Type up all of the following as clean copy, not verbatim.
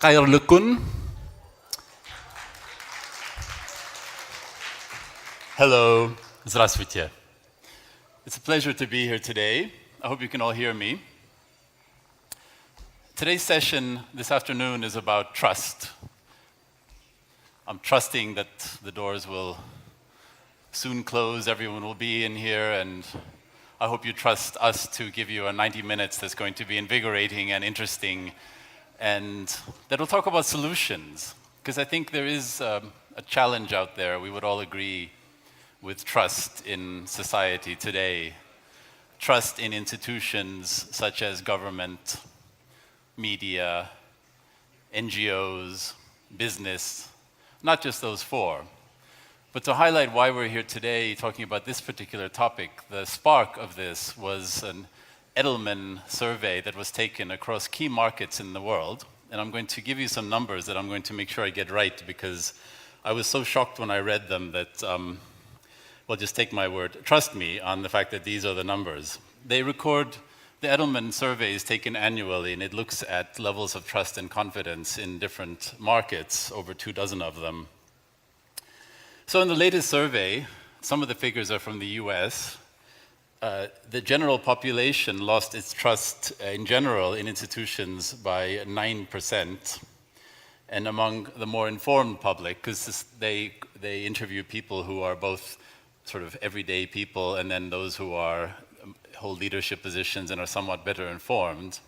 Khayr Hello, здравствуйте. It's a pleasure to be here today. I hope you can all hear me. Today's session this afternoon is about trust. I'm trusting that the doors will soon close, everyone will be in here, and I hope you trust us to give you a 90 minutes that's going to be invigorating and interesting, and that will talk about solutions, because I think there is a challenge out there, we would all agree, with trust in society today. Trust in institutions such as government, media, NGOs, business, not just those four. But to highlight why we're here today talking about this particular topic, the spark of this was an Edelman survey that was taken across key markets in the world. And I'm going to give you some numbers that I'm going to make sure I get right, because I was so shocked when I read them that, well, just take my word, trust me on the fact that these are the numbers. They record, the Edelman survey is taken annually, and it looks at levels of trust and confidence in different markets, over 24 of them. So in the latest survey, some of the figures are from the US. The general population lost its trust in general in institutions by 9%. And among the more informed public, because they interview people who are both sort of everyday people and then those who hold leadership positions and are somewhat better informed,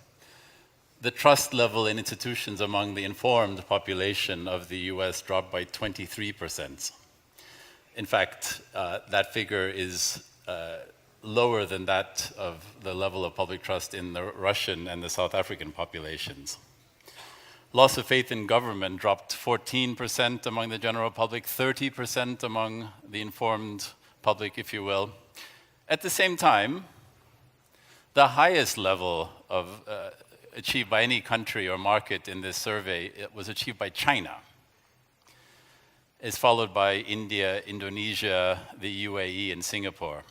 the trust level in institutions among the informed population of the US dropped by 23%. In fact, that figure is lower than that of the level of public trust in the Russian and the South African populations. Loss of faith in government dropped 14% among the general public, 30% among the informed public, if you will. At the same time, the highest level of achieved by any country or market in this survey was achieved by China. It's followed by India, Indonesia, the UAE, and Singapore.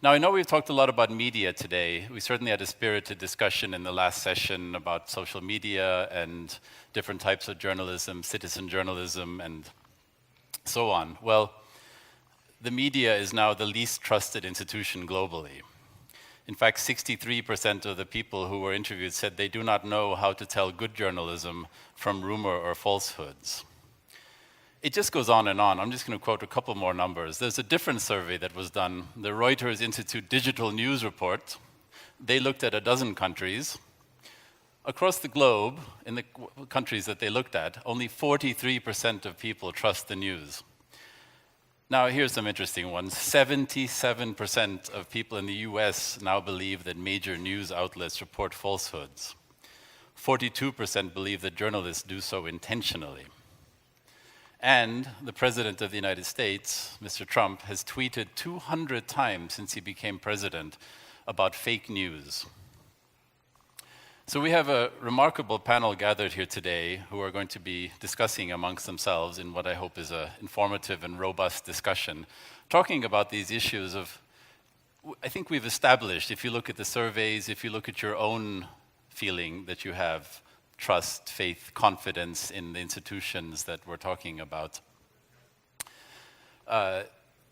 Now, I know we've talked a lot about media today. We certainly had a spirited discussion in the last session about social media and different types of journalism, citizen journalism, and so on. Well, the media is now the least trusted institution globally. In fact, 63% of the people who were interviewed said they do not know how to tell good journalism from rumor or falsehoods. It just goes on and on. I'm just going to quote a couple more numbers. There's a different survey that was done, the Reuters Institute Digital News Report. They looked at 12 countries. Across the globe, in the countries that they looked at, only 43% of people trust the news. Now, here's some interesting ones. 77% of people in the US now believe that major news outlets report falsehoods. 42% believe that journalists do so intentionally. And the President of the United States, Mr. Trump, has tweeted 200 times since he became president about fake news. So we have a remarkable panel gathered here today who are going to be discussing amongst themselves in what I hope is an informative and robust discussion, talking about these issues of, I think we've established, if you look at the surveys, if you look at your own feeling that you have trust, faith, confidence in the institutions that we're talking about,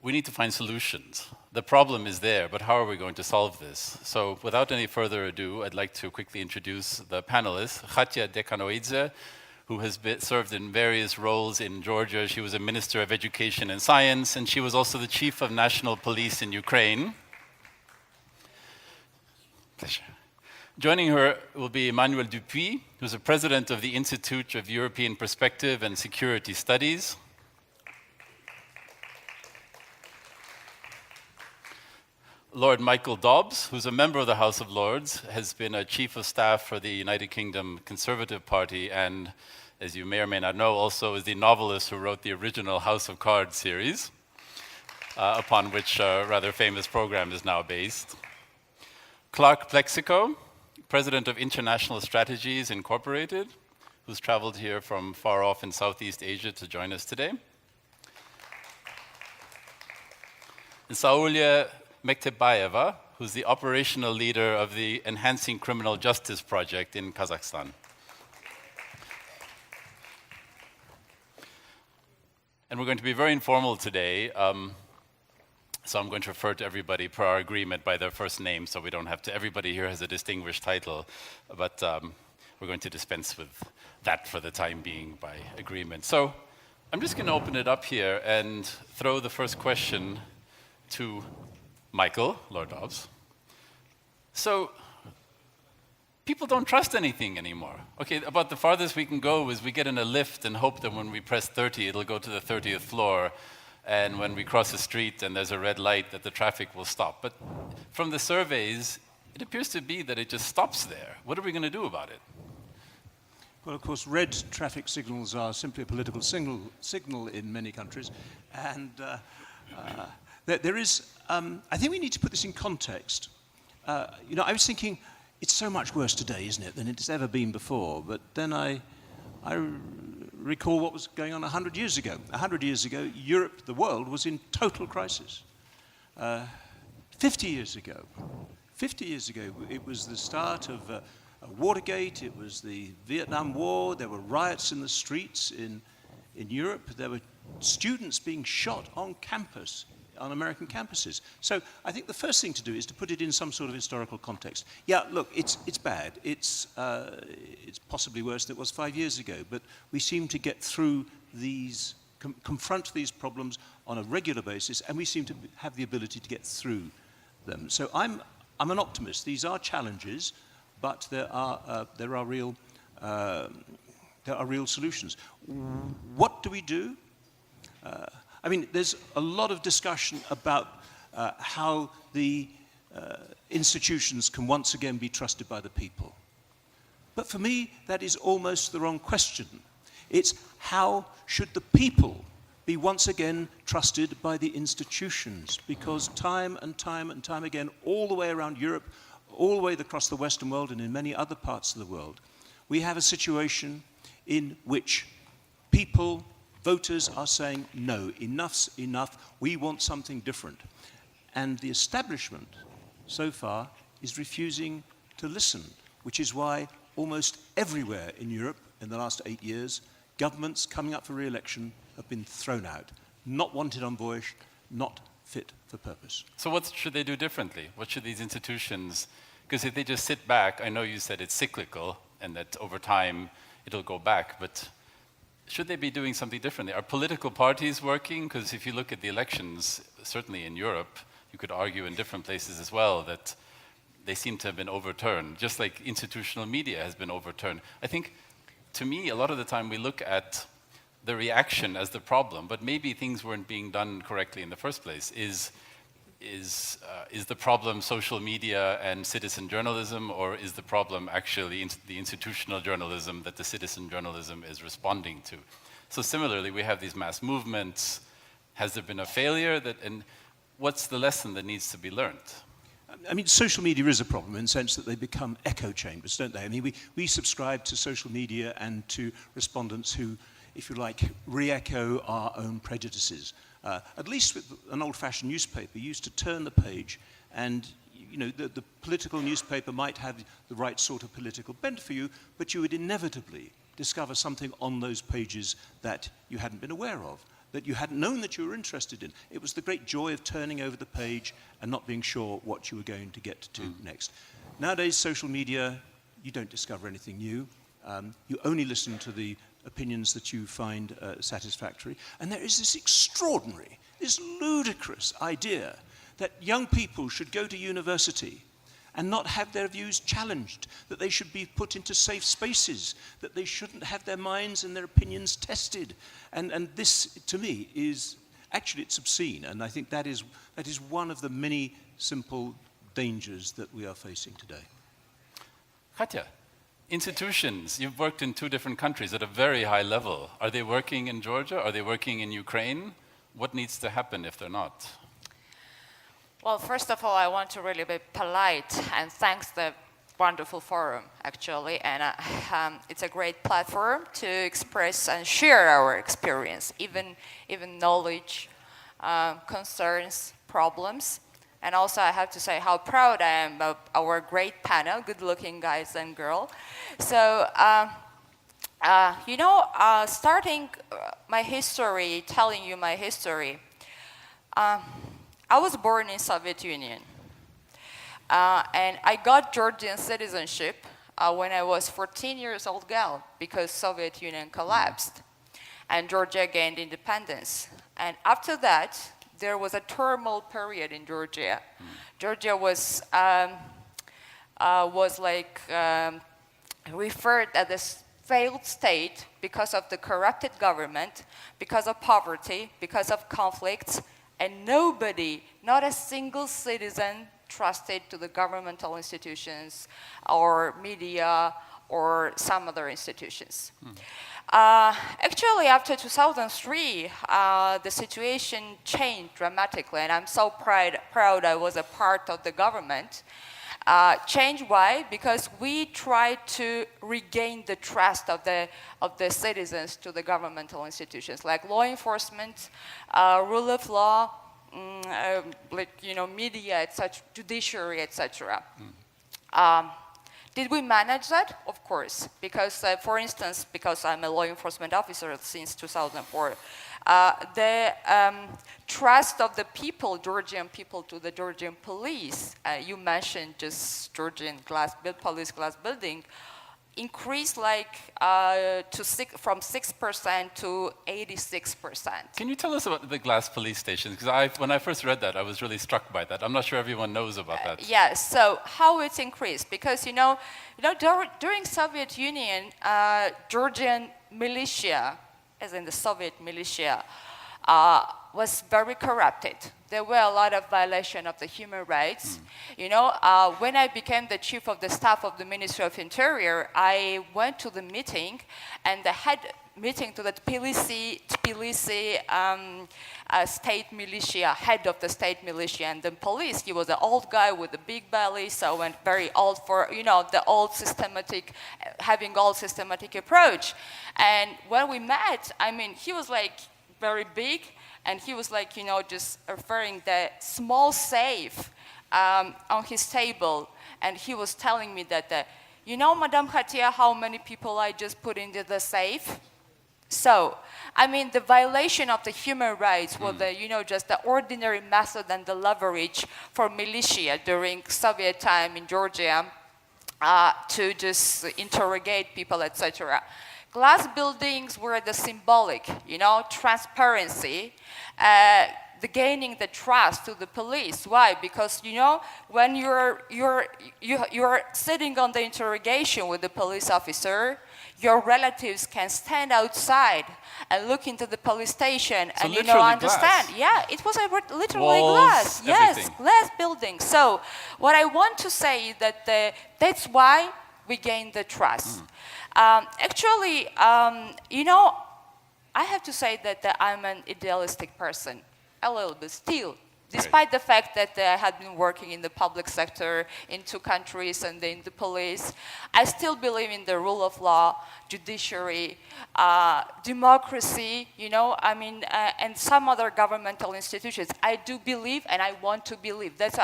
we need to find solutions. The problem is there, but how are we going to solve this? So without any further ado, I'd like to quickly introduce the panelists. Khatia Dekanoidze, who has served in various roles in Georgia. She was a Minister of Education and Science, and she was also the Chief of National Police in Ukraine. Pleasure. Joining her will be Emmanuel Dupuy, who's the President of the Institute of European Perspective and Security Studies. Lord Michael Dobbs, who's a member of the House of Lords, has been a Chief of Staff for the United Kingdom Conservative Party, and as you may or may not know, also is the novelist who wrote the original House of Cards series, upon which a rather famous program is now based. Clark Plexico, President of International Strategies Incorporated, who's traveled here from far off in Southeast Asia to join us today. And Saulia Mektebayeva, who's the operational leader of the Enhancing Criminal Justice Project in Kazakhstan. And we're going to be very informal today. So I'm going to refer to everybody per our agreement by their first name, so we don't have to, everybody here has a distinguished title, but we're going to dispense with that for the time being by agreement. So I'm just going to open it up here and throw the first question to Michael, Lord Dobbs. So people don't trust anything anymore. Okay, about the farthest we can go is we get in a lift and hope that when we press 30, it'll go to the 30th floor. And when we cross the street and there's a red light, that the traffic will stop. But from the surveys, it appears to be that it just stops there. What are we going to do about it? Well, of course, red traffic signals are simply a political signal in many countries. And there is, I think we need to put this in context. You know, I was thinking, it's so much worse today, isn't it, than it's ever been before. But then I recall what was going on 100 years ago. 100 years ago, Europe, the world, was in total crisis. 50 years ago, it was the start of Watergate, it was the Vietnam War, there were riots in the streets in Europe, there were students being shot on campus, on American campuses. So I think the first thing to do is to put it in some sort of historical context. Yeah, look, it's bad. It's possibly worse than it was 5 years ago, but we seem to get through these, confront these problems on a regular basis, and we seem to have the ability to get through them. So I'm an optimist. These are challenges, but there are real solutions. What do we do? I mean, there's a lot of discussion about how the institutions can once again be trusted by the people. But for me, that is almost the wrong question. It's how should the people be once again trusted by the institutions? Because time and time and time again, all the way around Europe, all the way across the Western world and in many other parts of the world, we have a situation in which people, voters are saying, no, enough's enough, we want something different. And the establishment, so far, is refusing to listen, which is why almost everywhere in Europe in the last 8 years, governments coming up for re-election have been thrown out, not wanted on voice, not fit for purpose. So what should they do differently? What should these institutions, because if they just sit back, I know you said it's cyclical and that over time it'll go back, but should they be doing something differently? Are political parties working? Because if you look at the elections, certainly in Europe, you could argue in different places as well that they seem to have been overturned, just like institutional media has been overturned. I think, to me, a lot of the time we look at the reaction as the problem, but maybe things weren't being done correctly in the first place. Is the problem social media and citizen journalism, or is the problem actually the institutional journalism that the citizen journalism is responding to? So similarly, we have these mass movements. Has there been a failure? And what's the lesson that needs to be learned? I mean, social media is a problem in the sense that they become echo chambers, don't they? I mean, we subscribe to social media and to respondents who, if you like, re-echo our own prejudices. At least with an old-fashioned newspaper, you used to turn the page and, you know, the political newspaper might have the right sort of political bent for you, but you would inevitably discover something on those pages that you hadn't been aware of, that you hadn't known that you were interested in. It was the great joy of turning over the page and not being sure what you were going to get to next. Nowadays, social media, you don't discover anything new. You only listen to the opinions that you find satisfactory. And there is this extraordinary, this ludicrous idea that young people should go to university and not have their views challenged, that they should be put into safe spaces, that they shouldn't have their minds and their opinions tested. And this, to me, is actually, it's obscene. And I think that is one of the many simple dangers that we are facing today. Katja, institutions, you've worked in 2 different countries at a very high level. Are they working in Georgia? Are they working in Ukraine? What needs to happen if they're not? Well, first of all, I want to really be polite and thanks the wonderful forum, actually. And it's a great platform to express and share our experience, even knowledge, concerns, problems. And also I have to say how proud I am of our great panel, good-looking guys and girls. So Starting my history, telling you my history, I was born in Soviet Union. And I got Georgian citizenship when I was 14 years old girl because Soviet Union collapsed and Georgia gained independence. And after that, there was a turmoil period in Georgia. Georgia was referred as a failed state because of the corrupted government, because of poverty, because of conflicts, and nobody, not a single citizen, trusted to the governmental institutions or media or some other institutions. Actually, after 2003, the situation changed dramatically, and I'm so proud I was a part of the government. Change why? Because we tried to regain the trust of the citizens to the governmental institutions, like law enforcement, rule of law, media, etc., judiciary, etc. Did we manage that? Of course, because, for instance, because I'm a law enforcement officer since 2004, the trust of the people, Georgian people, to the Georgian police, you mentioned just Georgian police glass building, increased from 6% to 86%. Can you tell us about the glass police stations? Because when I first read that, I was really struck by that. I'm not sure everyone knows about that. Yes, so how it's increased? Because, during Soviet Union, Georgian militia, as in the Soviet militia, was very corrupted. There were a lot of violations of the human rights. When I became the chief of the staff of the Ministry of Interior, I went to the meeting, and the head meeting to the Tbilisi state militia, head of the state militia, and the police. He was an old guy with a big belly, so and very old for the old systematic, having old systematic approach. And when we met, he was very big. And he was just referring the small safe on his table. And he was telling me that, Madam Khatia, how many people I just put into the safe? So, the violation of the human rights was just the ordinary method and the leverage for militia during Soviet time in Georgia to just interrogate people, etc. Glass buildings were the symbolic, transparency, the gaining the trust to the police. Why? Because when you're sitting on the interrogation with the police officer, your relatives can stand outside and look into the police station so and Glass. understand. Yeah, it was literally Walls, glass. Yes, everything. glass building. So what I want to say is that that's why we gain the trust. Actually, I have to say that I'm an idealistic person, a little bit still, despite the fact that I had been working in the public sector in 2 countries and in the police. I still believe in the rule of law, judiciary, democracy, and some other governmental institutions. I do believe, and I want to believe. That's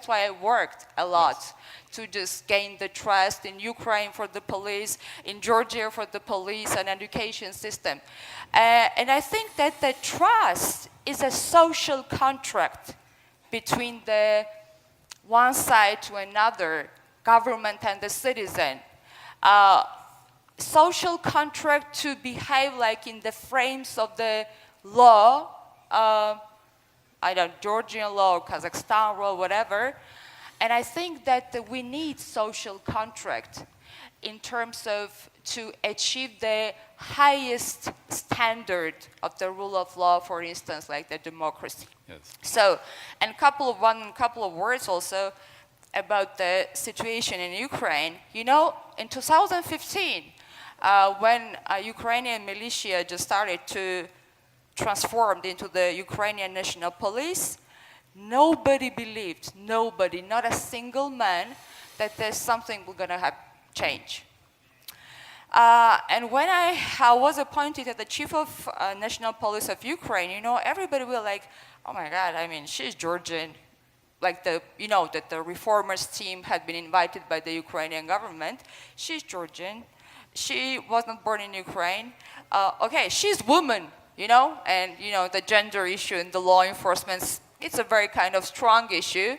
why I worked a lot to just gain the trust in Ukraine for the police, in Georgia for the police and education system. And I think that the trust is a social contract between the one side to another, government and the citizen. Social contract to behave in the frames of the law, Georgian law, Kazakhstan law, whatever. And I think that we need social contract in terms of to achieve the highest standard of the rule of law, for instance, like the democracy. Yes. So, and couple of words also about the situation in Ukraine. In 2015, when Ukrainian militia just started to transform into the Ukrainian National Police, nobody believed, not a single man, that there's something we're going to change. And when I was appointed as the chief of National Police of Ukraine, everybody was like, oh my God, she's Georgian. That the reformers team had been invited by the Ukrainian government. She's Georgian. she was not born in Ukraine. Okay, she's woman, you know, and you know the gender issue in the law enforcement, it's a very kind of strong issue.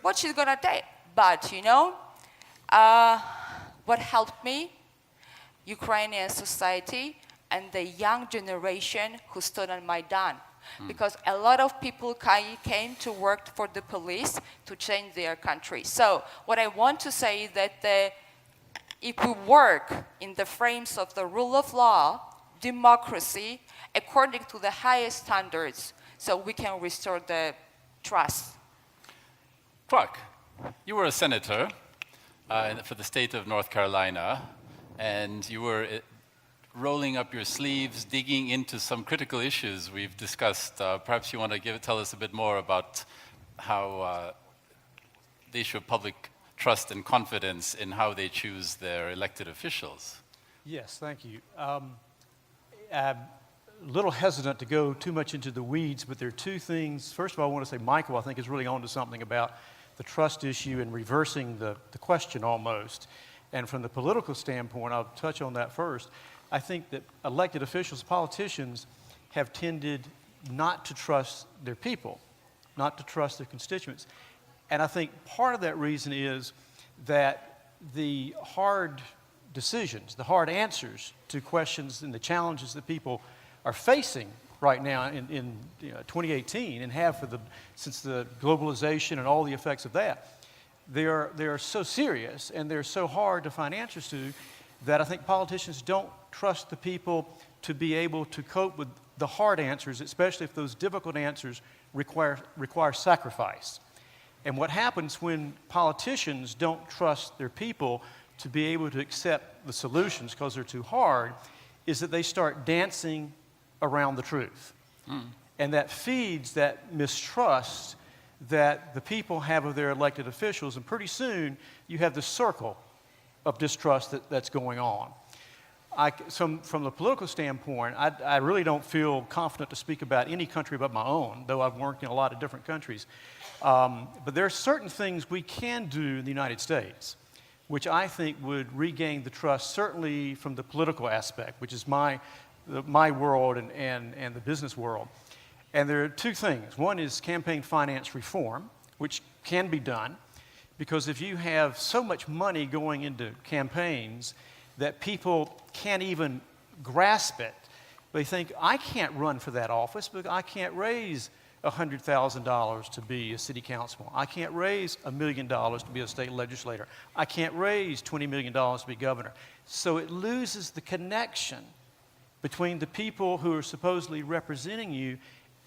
What she's gonna take? But you know, what helped me? Ukrainian society and the young generation who stood on Maidan. Because a lot of people came to work for the police to change their country. So what I want to say is that if we work in the frames of the rule of law, democracy, according to the highest standards, so we can restore the trust. Clark, you were a senator for the state of North Carolina, and you were rolling up your sleeves, digging into some critical issues we've discussed. Perhaps you want to tell us a bit more about how the issue of public trust and confidence in how they choose their elected officials. Yes, thank you. I'm a little hesitant to go too much into the weeds, but there are two things. First of all, I want to say Michael, I think, is really on to something about the trust issue and reversing the question almost. And from the political standpoint, I'll touch on that first. I think that elected officials, politicians, have tended not to trust their people, not to trust their constituents. And I think part of that reason is that the hard decisions, the hard answers to questions and the challenges that people are facing right now in 2018 and have since the globalization and all the effects of that, they are so serious and they're so hard to find answers to that I think politicians don't trust the people to be able to cope with the hard answers, especially if those difficult answers require sacrifice. And what happens when politicians don't trust their people to be able to accept the solutions because they're too hard is that they start dancing around the truth. And that feeds that mistrust that the people have of their elected officials, and pretty soon you have this circle of distrust that's going on. From the political standpoint, I really don't feel confident to speak about any country but my own, though I've worked in a lot of different countries. But there are certain things we can do in the United States, which I think would regain the trust, certainly from the political aspect, which is my world and the business world. And there are two things. One is campaign finance reform, which can be done, because if you have so much money going into campaigns that people can't even grasp it, they think, I can't run for that office because I can't raise $100,000 to be a city councilman. I can't raise $1 million to be a state legislator. I can't raise $20 million to be governor. So it loses the connection between the people who are supposedly representing you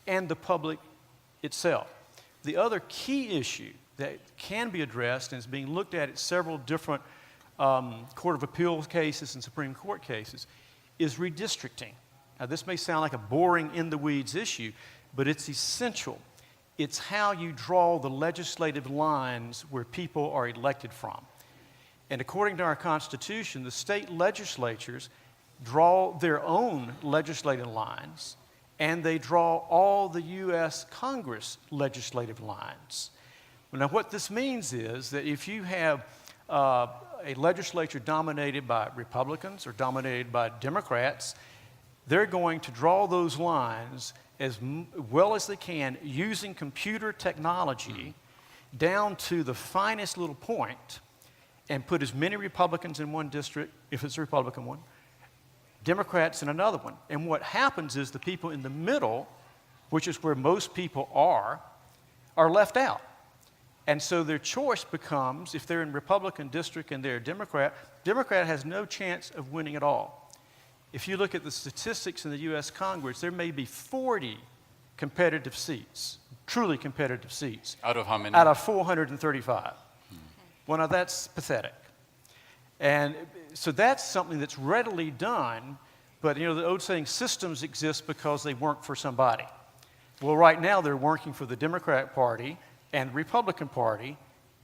and the public itself. The other key issue that can be addressed and is being looked at several different Court of Appeals cases and Supreme Court cases is redistricting. Now, this may sound like a boring in-the-weeds issue, but it's essential. It's how you draw the legislative lines where people are elected from. And according to our Constitution, the state legislatures draw their own legislative lines, and they draw all the U.S. Congress legislative lines. Now, what this means is that if you have a legislature dominated by Republicans or dominated by Democrats, they're going to draw those lines as well as they can using computer technology down to the finest little point and put as many Republicans in one district, if it's a Republican one, Democrats in another one. And what happens is the people in the middle, which is where most people are left out. And so their choice becomes, if they're in Republican district and they're a Democrat has no chance of winning at all. If you look at the statistics in the U.S. Congress, there may be 40 competitive seats, truly competitive seats. Out of how many? Out of 435. Well, now that's pathetic. And so that's something that's readily done, but you know, the old saying, systems exist because they work for somebody. Well, right now they're working for the Democratic Party and the Republican Party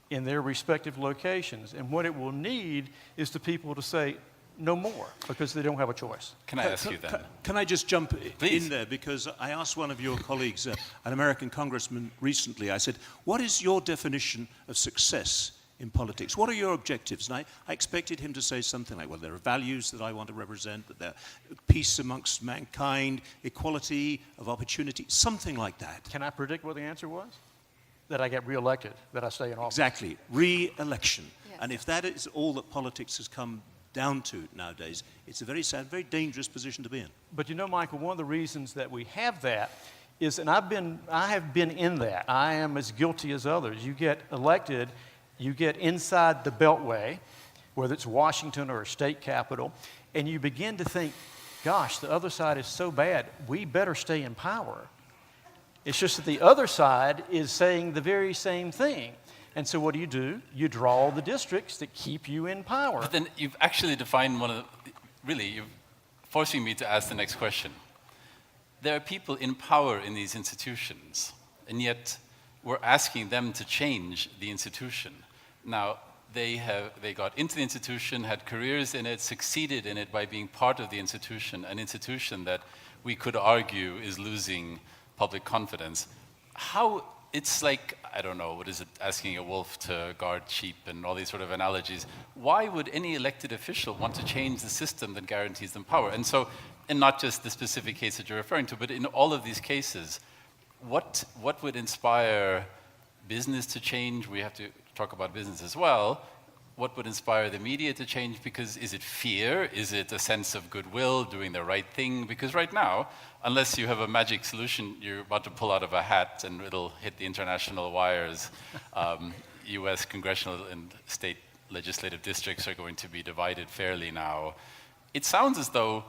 in their respective locations. And what it will need is the people to say no more because they don't have a choice. Can I ask you then? Can I just jump Please. in there? Because I asked one of your colleagues, an American congressman recently, I said, what is your definition of success in politics. What are your objectives? And I expected him to say something like, well, there are values that I want to represent, that there are peace amongst mankind, equality of opportunity, something like that. Can I predict what the answer was? That I get reelected, that I stay in office. Exactly, re-election. Yes. And if that is all that politics has come down to nowadays, it's a very sad, very dangerous position to be in. But you know, Michael, one of the reasons that we have that is, and I have been in that. I am as guilty as others. You get elected, you get inside the Beltway, whether it's Washington or a state capital, and you begin to think, gosh, the other side is so bad, we better stay in power. It's just that the other side is saying the very same thing. And so what do? You draw the districts that keep you in power. But then you've actually defined one of the, really, you're forcing me to ask the next question. There are people in power in these institutions, and yet we're asking them to change the institution. Now, they got into the institution, had careers in it, succeeded in it by being part of the institution, an institution that we could argue is losing public confidence. How, it's like, I don't know, what is it, asking a wolf to guard sheep and all these sort of analogies. Why would any elected official want to change the system that guarantees them power? And so, and not just the specific case that you're referring to, but in all of these cases, what would inspire business to change? We have to talk about business as well. What would inspire the media to change? Because is it fear? Is it a sense of goodwill, doing the right thing? Because right now, unless you have a magic solution you're about to pull out of a hat and it'll hit the international wires, US congressional and state legislative districts are going to be divided fairly now. It sounds as though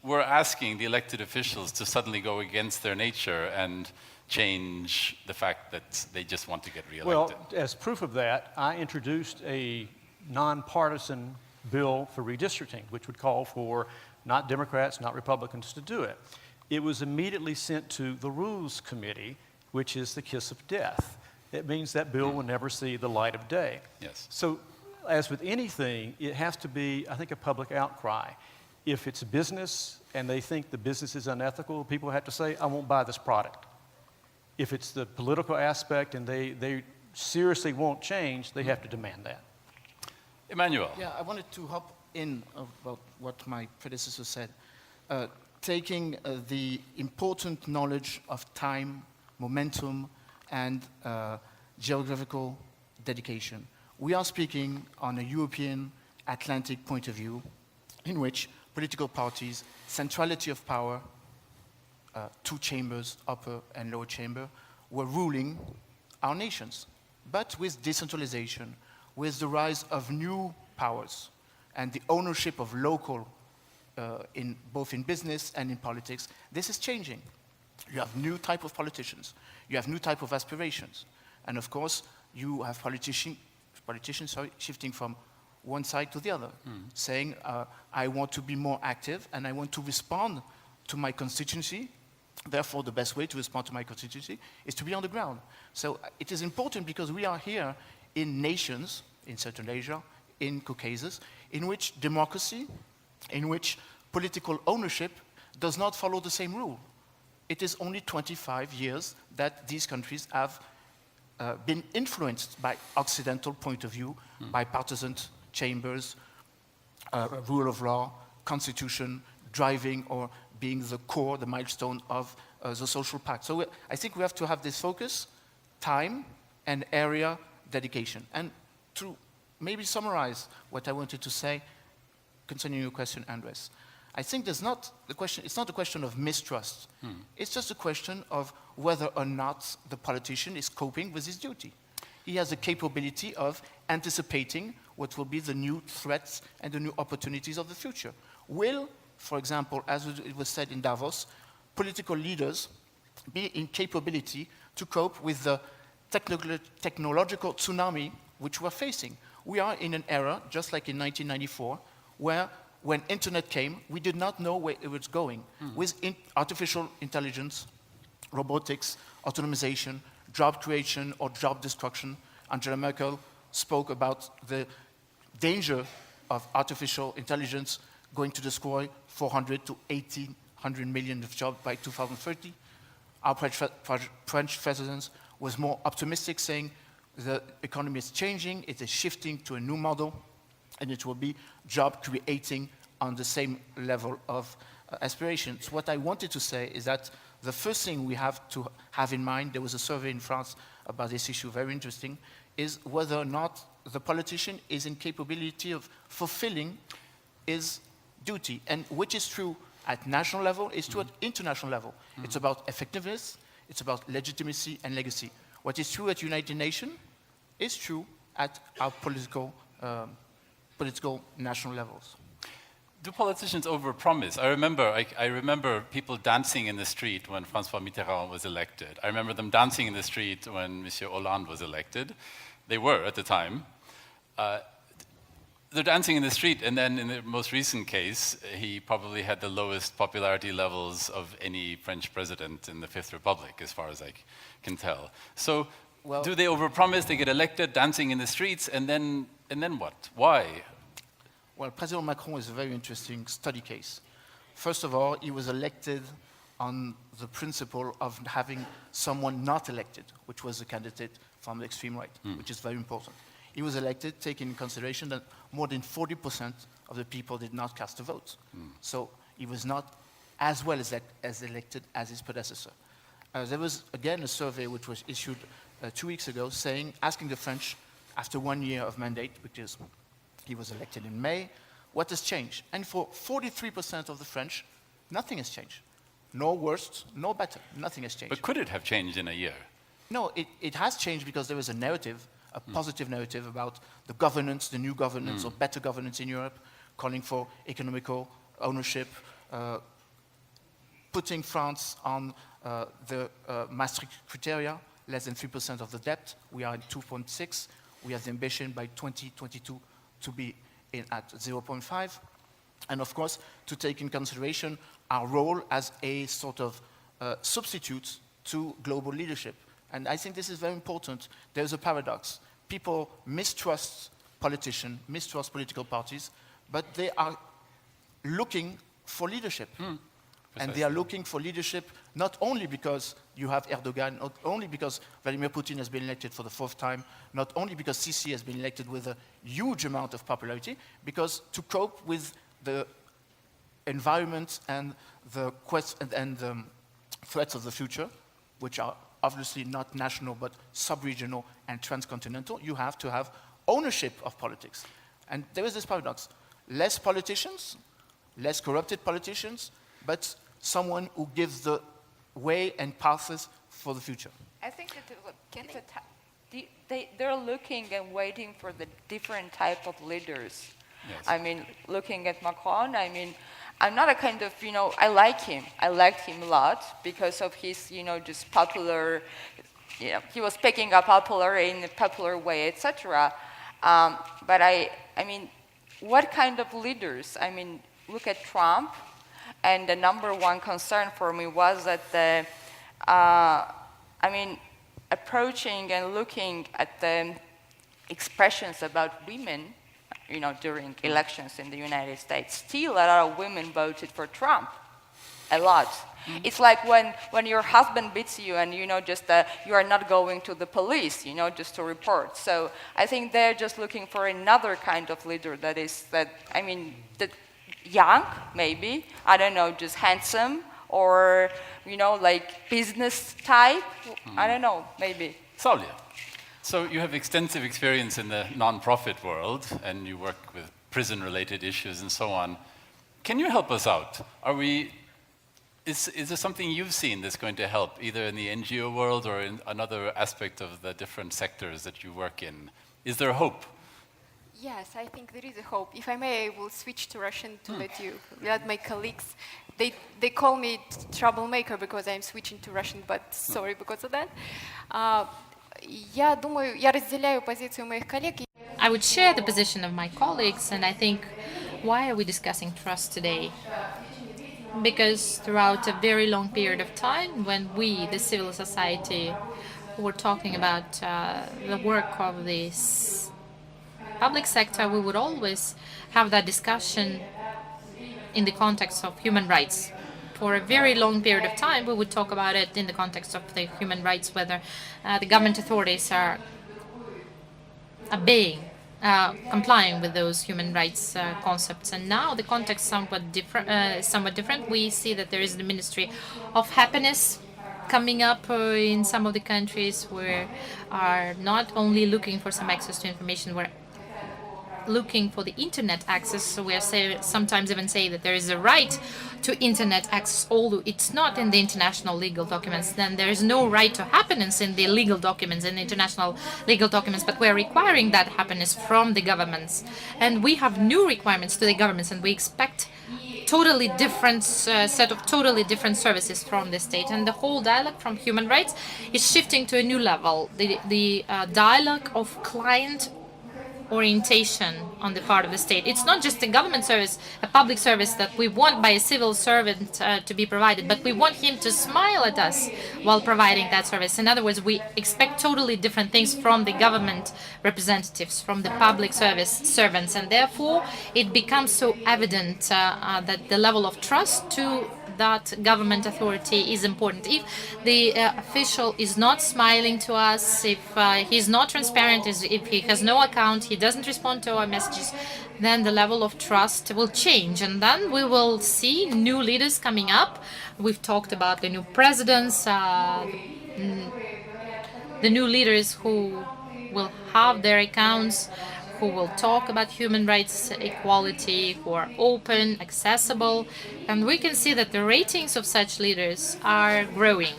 we're asking the elected officials to suddenly go against their nature and change the fact that they just want to get reelected. Well, as proof of that, I introduced a nonpartisan bill for redistricting, which would call for not Democrats, not Republicans to do it. It was immediately sent to the Rules Committee, which is the kiss of death. It means that bill will never see the light of day. Yes. So, as with anything, it has to be, I think, a public outcry. If it's a business and they think the business is unethical, people have to say, I won't buy this product. If it's the political aspect and they seriously won't change, they have to demand that. Emmanuel. Yeah, I wanted to hop in about what my predecessor said. Taking the important knowledge of time, momentum, and geographical dedication. We are speaking on a European Atlantic point of view in which political parties, centrality of power, two chambers, upper and lower chamber, were ruling our nations. But with decentralization, with the rise of new powers and the ownership of local, both in business and in politics, this is changing. You have new type of politicians. You have new type of aspirations. And of course, you have politicians shifting from one side to the other, saying, I want to be more active and I want to respond to my constituency. Therefore, the best way to respond to my constituency is to be on the ground. So it is important because we are here in nations, in Central Asia, in Caucasus, in which democracy, in which political ownership does not follow the same rule. It is only 25 years that these countries have been influenced by Occidental point of view, by partisan chambers, rule of law, constitution, driving or being the core, the milestone of the social pact. So I think we have to have this focus, time and area dedication. And to maybe summarize what I wanted to say concerning your question, Andres, I think it's not a question of mistrust. It's just a question of whether or not the politician is coping with his duty. He has the capability of anticipating what will be the new threats and the new opportunities of the future. Will, for example, as it was said in Davos, political leaders be in capability to cope with the technological tsunami which we're facing? We are in an era, just like in 1994, where when internet came, we did not know where it was going. With artificial intelligence, robotics, autonomization, job creation or job destruction, Angela Merkel spoke about the danger of artificial intelligence going to destroy 400 to 1,800 million of jobs by 2030. Our French president was more optimistic, saying the economy is changing, it is shifting to a new model, and it will be job creating on the same level of aspirations. What I wanted to say is that the first thing we have to have in mind, there was a survey in France about this issue, very interesting, is whether or not the politician is in capability of fulfilling his duty, and which is true at national level, is true at international level. It's about effectiveness, it's about legitimacy and legacy. What is true at United Nations is true at our political national levels. Do politicians overpromise? I remember people dancing in the street when François Mitterrand was elected. I remember them dancing in the street when Monsieur Hollande was elected. They were at the time. They're dancing in the street, and then in the most recent case, he probably had the lowest popularity levels of any French president in the Fifth Republic, as far as I can tell. So, Well, do they overpromise? They get elected, dancing in the streets, and then what? Why? Well, President Macron is a very interesting study case. First of all, he was elected on the principle of having someone not elected, which was a candidate from the extreme right, which is very important. He was elected taking into consideration that more than 40% of the people did not cast a vote. So he was not as well as elected as his predecessor. There was, again, a survey which was issued 2 weeks ago asking the French, after 1 year of mandate, because he was elected in May, what has changed? And for 43% of the French, nothing has changed. No worse, no better, nothing has changed. But could it have changed in a year? No, it has changed because there is a narrative, a positive narrative about the governance, the new governance, or better governance in Europe, calling for economical ownership, putting France on the Maastricht criteria, less than 3% of the debt. We are at 2.6. We have the ambition by 2022 to be at 0.5. And of course, to take in consideration our role as a sort of substitute to global leadership. And I think this is very important. There's a paradox. People mistrust politicians, mistrust political parties, but they are looking for leadership. And they are looking for leadership not only because you have Erdogan, not only because Vladimir Putin has been elected for the 4th time, not only because Sisi has been elected with a huge amount of popularity, because to cope with the environment and the threats of the future, which are obviously not national but sub-regional and transcontinental, you have to have ownership of politics. And there is this paradox. Less politicians, less corrupted politicians, but someone who gives the way and paths for the future. I think that they're looking and waiting for the different type of leaders. Yes. I mean, looking at Macron, I mean, I'm not a kind of, I like him. I liked him a lot because of his, just popular, he was picking up popular in a popular way, etc. But I mean, what kind of leaders? I mean, look at Trump. And the number one concern for me was that approaching and looking at the expressions about women, during elections in the United States, still a lot of women voted for Trump, a lot. It's like when your husband beats you and, you are not going to the police, just to report. So I think they're just looking for another kind of leader that young, maybe, I don't know, just handsome, or, like business type, I don't know, maybe. Saulia, so you have extensive experience in the non-profit world, and you work with prison-related issues and so on. Can you help us out? Is there something you've seen that's going to help, either in the NGO world or in another aspect of the different sectors that you work in? Is there hope? Yes, I think there is a hope. If I may, I will switch to Russian to let my colleagues. They call me troublemaker because I'm switching to Russian, but sorry because of that. Я разделяю позицию моих коллег. I would share the position of my colleagues, and I think, why are we discussing trust today? Because throughout a very long period of time, when we, the civil society, were talking about the work of this public sector, we would always have that discussion in the context of human rights. For a very long period of time, we would talk about it in the context of the human rights, whether the government authorities are obeying, complying with those human rights concepts. And now the context is somewhat different. We see that there is the Ministry of Happiness coming up in some of the countries where are not only looking for some access to information, we're looking for the internet access. So we are sometimes even say that there is a right to internet access, although it's not in the international legal documents. Then there is no right to happiness in the legal documents, in the international legal documents, but we're requiring that happiness from the governments. And we have new requirements to the governments, and we expect totally different set of totally different services from the state. And the whole dialogue from human rights is shifting to a new level. The dialogue of client orientation on the part of the state. It's not just a government service, a public service that we want by a civil servant to be provided, but we want him to smile at us while providing that service. In other words, we expect totally different things from the government representatives, from the public service servants, and therefore it becomes so evident that the level of trust to that government authority is important. If the official is not smiling to us, if he's not transparent, if he has no account, he doesn't respond to our messages, then the level of trust will change. And then we will see new leaders coming up. We've talked about the new presidents, the new leaders who will have their accounts, who will talk about human rights equality, who are open, accessible, and we can see that the ratings of such leaders are growing.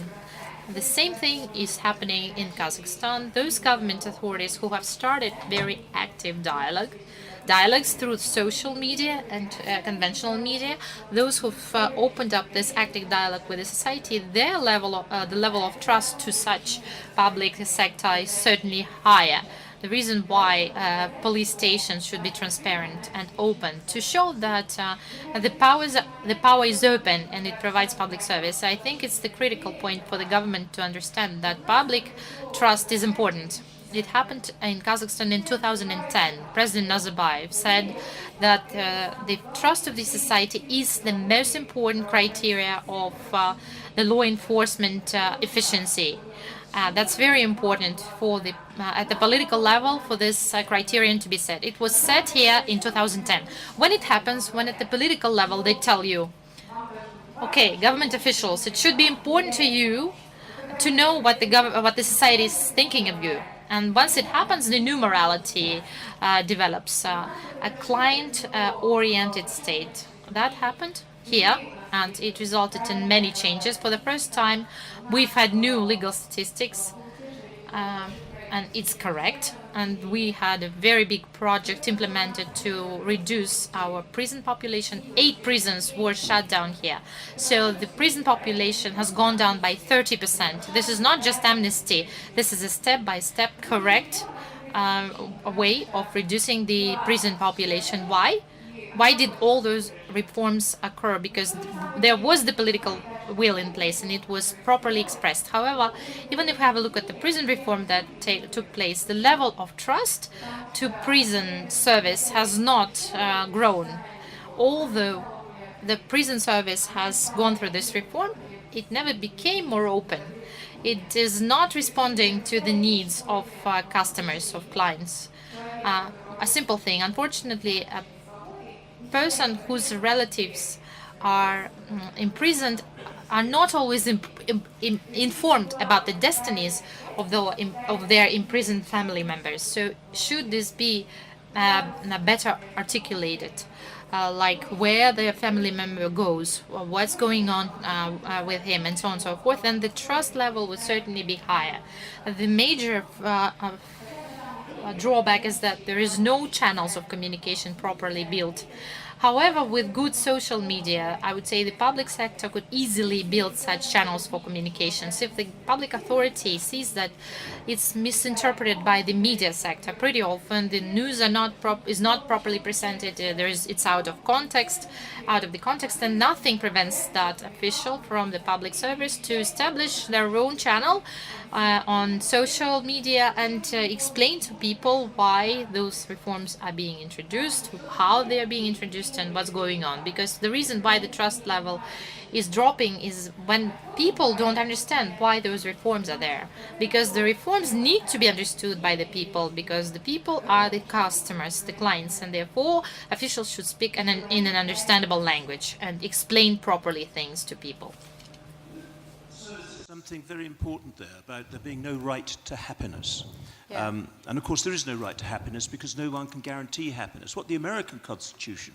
The same thing is happening in Kazakhstan. Those government authorities who have started very active dialogues through social media and conventional media, those who've opened up this active dialogue with the society, their level of, the level of trust to such public sector is certainly higher. The reason why police stations should be transparent and open to show that the power is open and it provides public service. I think it's the critical point for the government to understand that public trust is important. It happened in Kazakhstan in 2010. President Nazarbayev said that the trust of the society is the most important criteria of the law enforcement efficiency. That's very important for the at the political level for this criterion to be set. It was set here in 2010. When it happens, when at the political level they tell you, okay, government officials, it should be important to you to know what the society is thinking of you. And once it happens, the new morality develops, a client-oriented state. That happened here, and it resulted in many changes. For the first time, we've had new legal statistics, and it's correct. And we had a very big project implemented to reduce our prison population. 8 prisons were shut down here. So the prison population has gone down by 30%. This is not just amnesty. This is a step-by-step correct way of reducing the prison population. Why? Why did all those reforms occur? Because there was the political will in place and it was properly expressed. However, even if we have a look at the prison reform that took place, the level of trust to prison service has not grown. Although the prison service has gone through this reform, it never became more open. It is not responding to the needs of customers, of clients. A simple thing, unfortunately, a person whose relatives are imprisoned are not always informed about the destinies of their imprisoned family members. So should this be better articulated, like where the family member goes, what's going on with him, and so on and so forth, then the trust level would certainly be higher. The major drawback is that there is no channels of communication properly built. However, with good social media, I would say the public sector could easily build such channels for communications. If the public authority sees that it's misinterpreted by the media sector, pretty often the news is not properly presented. It's out of the context, and nothing prevents that official from the public service to establish their own channel on social media and explain to people why those reforms are being introduced, how they are being introduced, and what's going on. Because the reason why the trust level is dropping is when people don't understand why those reforms are there. Because the reforms need to be understood by the people, because the people are the customers, the clients, and therefore officials should speak in an understandable language and explain properly things to people. Something very important there about there being no right to happiness. Yeah. And of course there is no right to happiness because no one can guarantee happiness. What the American Constitution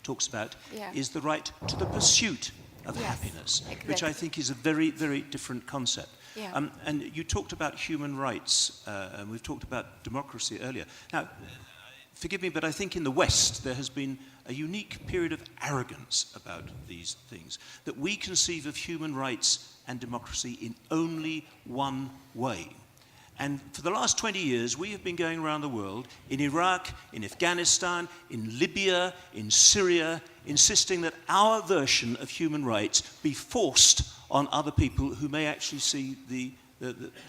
talks about is the right to the pursuit of happiness, which I think is a very, very different concept. Yeah. And you talked about human rights, and we've talked about democracy earlier. Now, forgive me, but I think in the West there has been a unique period of arrogance about these things, that we conceive of human rights and democracy in only one way. And for the last 20 years, we have been going around the world, in Iraq, in Afghanistan, in Libya, in Syria, insisting that our version of human rights be forced on other people who may actually see the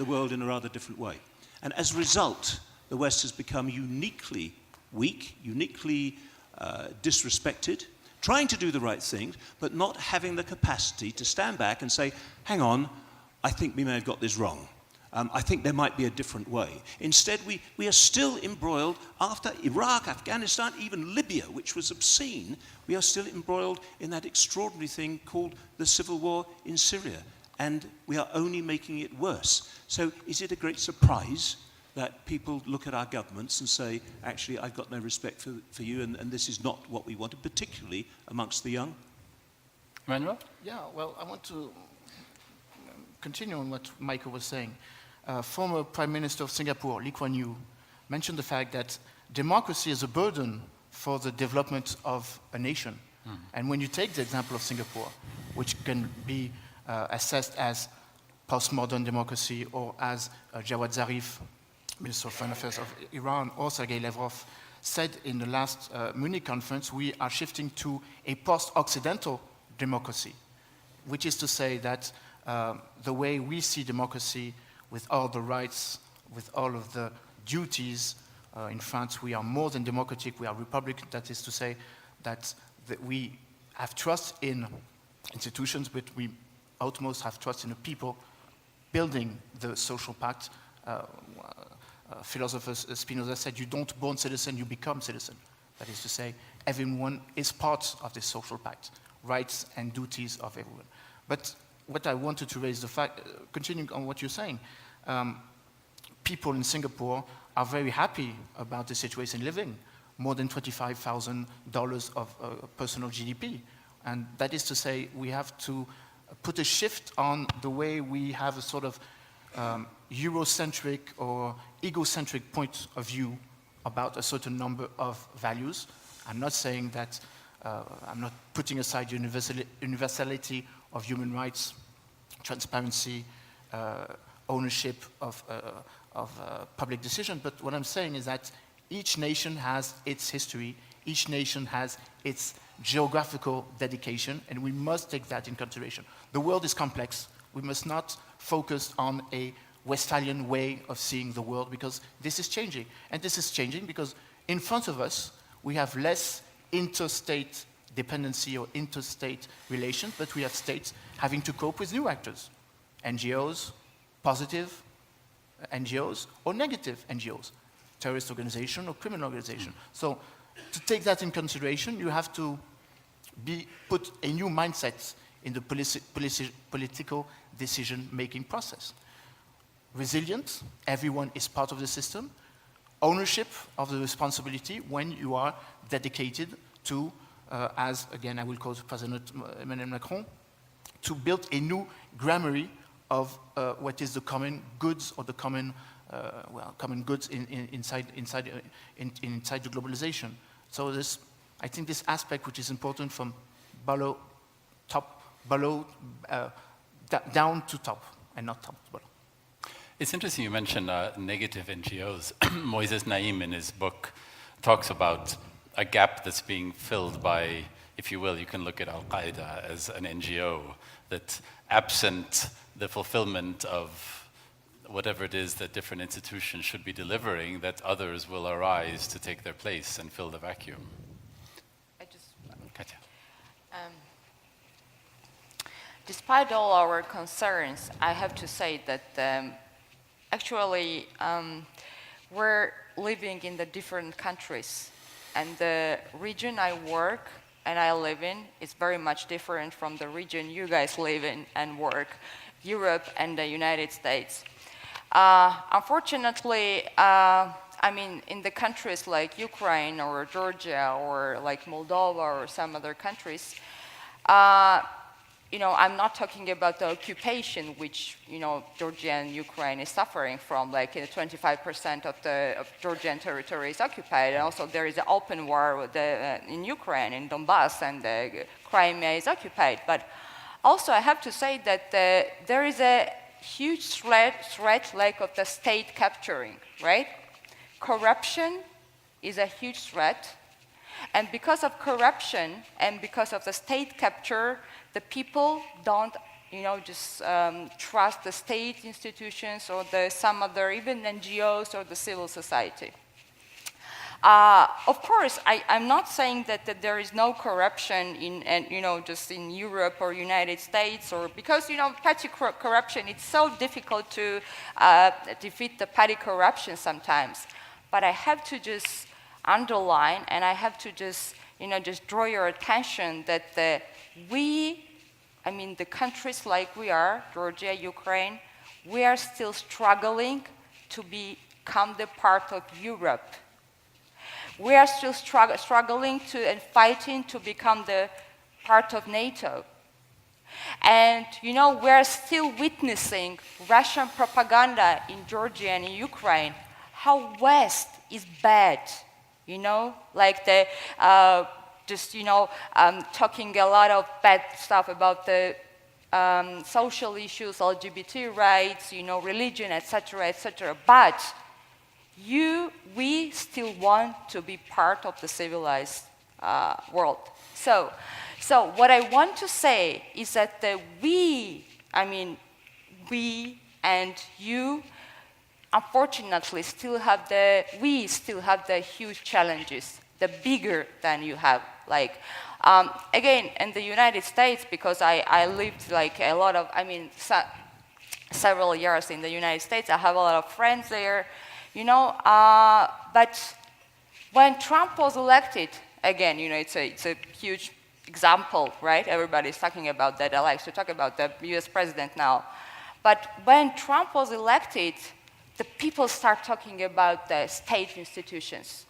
world in a rather different way. And as a result, the West has become uniquely weak, uniquely disrespected, trying to do the right thing, but not having the capacity to stand back and say, hang on, I think we may have got this wrong. I think there might be a different way. Instead, we are still embroiled after Iraq, Afghanistan, even Libya, which was obscene. We are still embroiled in that extraordinary thing called the civil war in Syria. And we are only making it worse. So is it a great surprise that people look at our governments and say, actually, I've got no respect for you, and this is not what we wanted, particularly amongst the young? Emmanuel? Yeah, well, I want to continue on what Michael was saying. Former Prime Minister of Singapore, Lee Kuan Yew, mentioned the fact that democracy is a burden for the development of a nation. And when you take the example of Singapore, which can be assessed as postmodern democracy, or as Jawad Zarif, Minister of Foreign Affairs of Iran, or Sergei Lavrov said in the last Munich conference, we are shifting to a post-Occidental democracy, which is to say that the way we see democracy, with all the rights, with all of the duties, in France we are more than democratic, we are republican. That is to say that we have trust in institutions, but we utmost have trust in the people building the social pact. Philosopher Spinoza said, you don't born citizen, you become citizen. That is to say, everyone is part of this social pact, rights and duties of everyone. But what I wanted to raise the fact, continuing on what you're saying, people in Singapore are very happy about the situation living, more than $25,000 of personal GDP. And that is to say, we have to put a shift on the way we have a sort of Eurocentric or egocentric point of view about a certain number of values. I'm not saying that, I'm not putting aside the universality of human rights, transparency, ownership of public decision, but what I'm saying is that each nation has its history, each nation has its geographical dedication, and we must take that in consideration. The world is complex. We must not focus on a Westphalian way of seeing the world, because this is changing. And this is changing because in front of us, we have less interstate dependency or interstate relations, but we have states having to cope with new actors, NGOs, positive NGOs, or negative NGOs, terrorist organization or criminal organization. So to take that in consideration, you have to put a new mindset in the political decision-making process. Resilience, everyone is part of the system. Ownership of the responsibility when you are dedicated to, as again I will quote President Emmanuel Macron, to build a new grammar of what is the common goods or the common goods inside the globalization. So this, I think this aspect which is important from down to top and not top to bottom. It's interesting you mentioned negative NGOs. Moises Naim in his book talks about a gap that's being filled by, if you will, you can look at Al-Qaeda as an NGO, that absent the fulfillment of whatever it is that different institutions should be delivering, that others will arise to take their place and fill the vacuum. Katja. Despite all our concerns, I have to say that actually we're living in the different countries, and the region I work and I live in is very much different from the region you guys live in and work, Europe and the United States. Unfortunately, I mean, in the countries like Ukraine or Georgia or like Moldova or some other countries, you know, I'm not talking about the occupation which, you know, Georgia and Ukraine is suffering from, like 25% of the Georgian territory is occupied, and also there is an open war with in Ukraine, in Donbass, and Crimea is occupied. But also I have to say that there is a huge threat like of the state capturing, right? Corruption is a huge threat, and because of corruption and because of the state capture, the people don't, you know, just trust the state institutions or some other, even NGOs or the civil society. Of course, I'm not saying that there is no corruption in, you know, just in Europe or United States, or because, you know, petty corruption, it's so difficult to defeat the petty corruption sometimes. But I have to just underline, and I have to just, you know, just draw your attention that I mean, the countries like we are, Georgia, Ukraine, we are still struggling to become the part of Europe. We are still struggling and fighting to become the part of NATO. And, you know, we are still witnessing Russian propaganda in Georgia and in Ukraine, how West is bad, you know, like the just, you know, talking a lot of bad stuff about the social issues, LGBT rights, you know, religion, etc., etc. But we still want to be part of the civilized world. So what I want to say is that we and you, unfortunately, we still have the huge challenges, the bigger than you have. Like, again, in the United States, because I lived like a lot of, several years in the United States, I have a lot of friends there, you know, but when Trump was elected, again, you know, it's a huge example, right? Everybody's talking about that. I like to talk about the US president now. But when Trump was elected, the people start talking about the state institutions.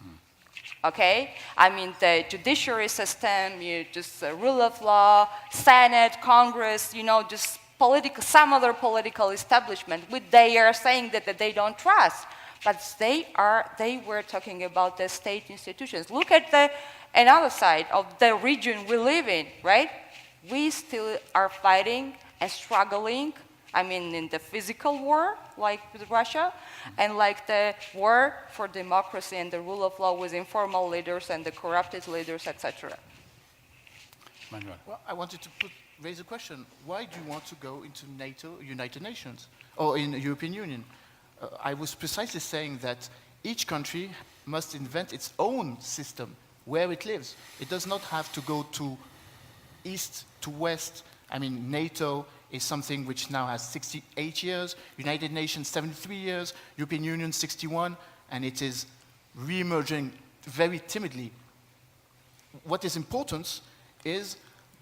Okay? I mean, the judiciary system, just the rule of law, Senate, Congress, you know, just some other political establishment, which they are saying that they don't trust. But they were talking about the state institutions. Look at another side of the region we live in, right? We still are fighting and struggling, in the physical war, like with Russia, and like the war for democracy and the rule of law with informal leaders and the corrupted leaders, etc. Well, I wanted to raise a question. Why do you want to go into NATO, United Nations, or in the European Union? I was precisely saying that each country must invent its own system where it lives. It does not have to go to east to west. NATO is something which now has 68 years, United Nations 73 years, European Union 61, and it is re-emerging very timidly. What is important is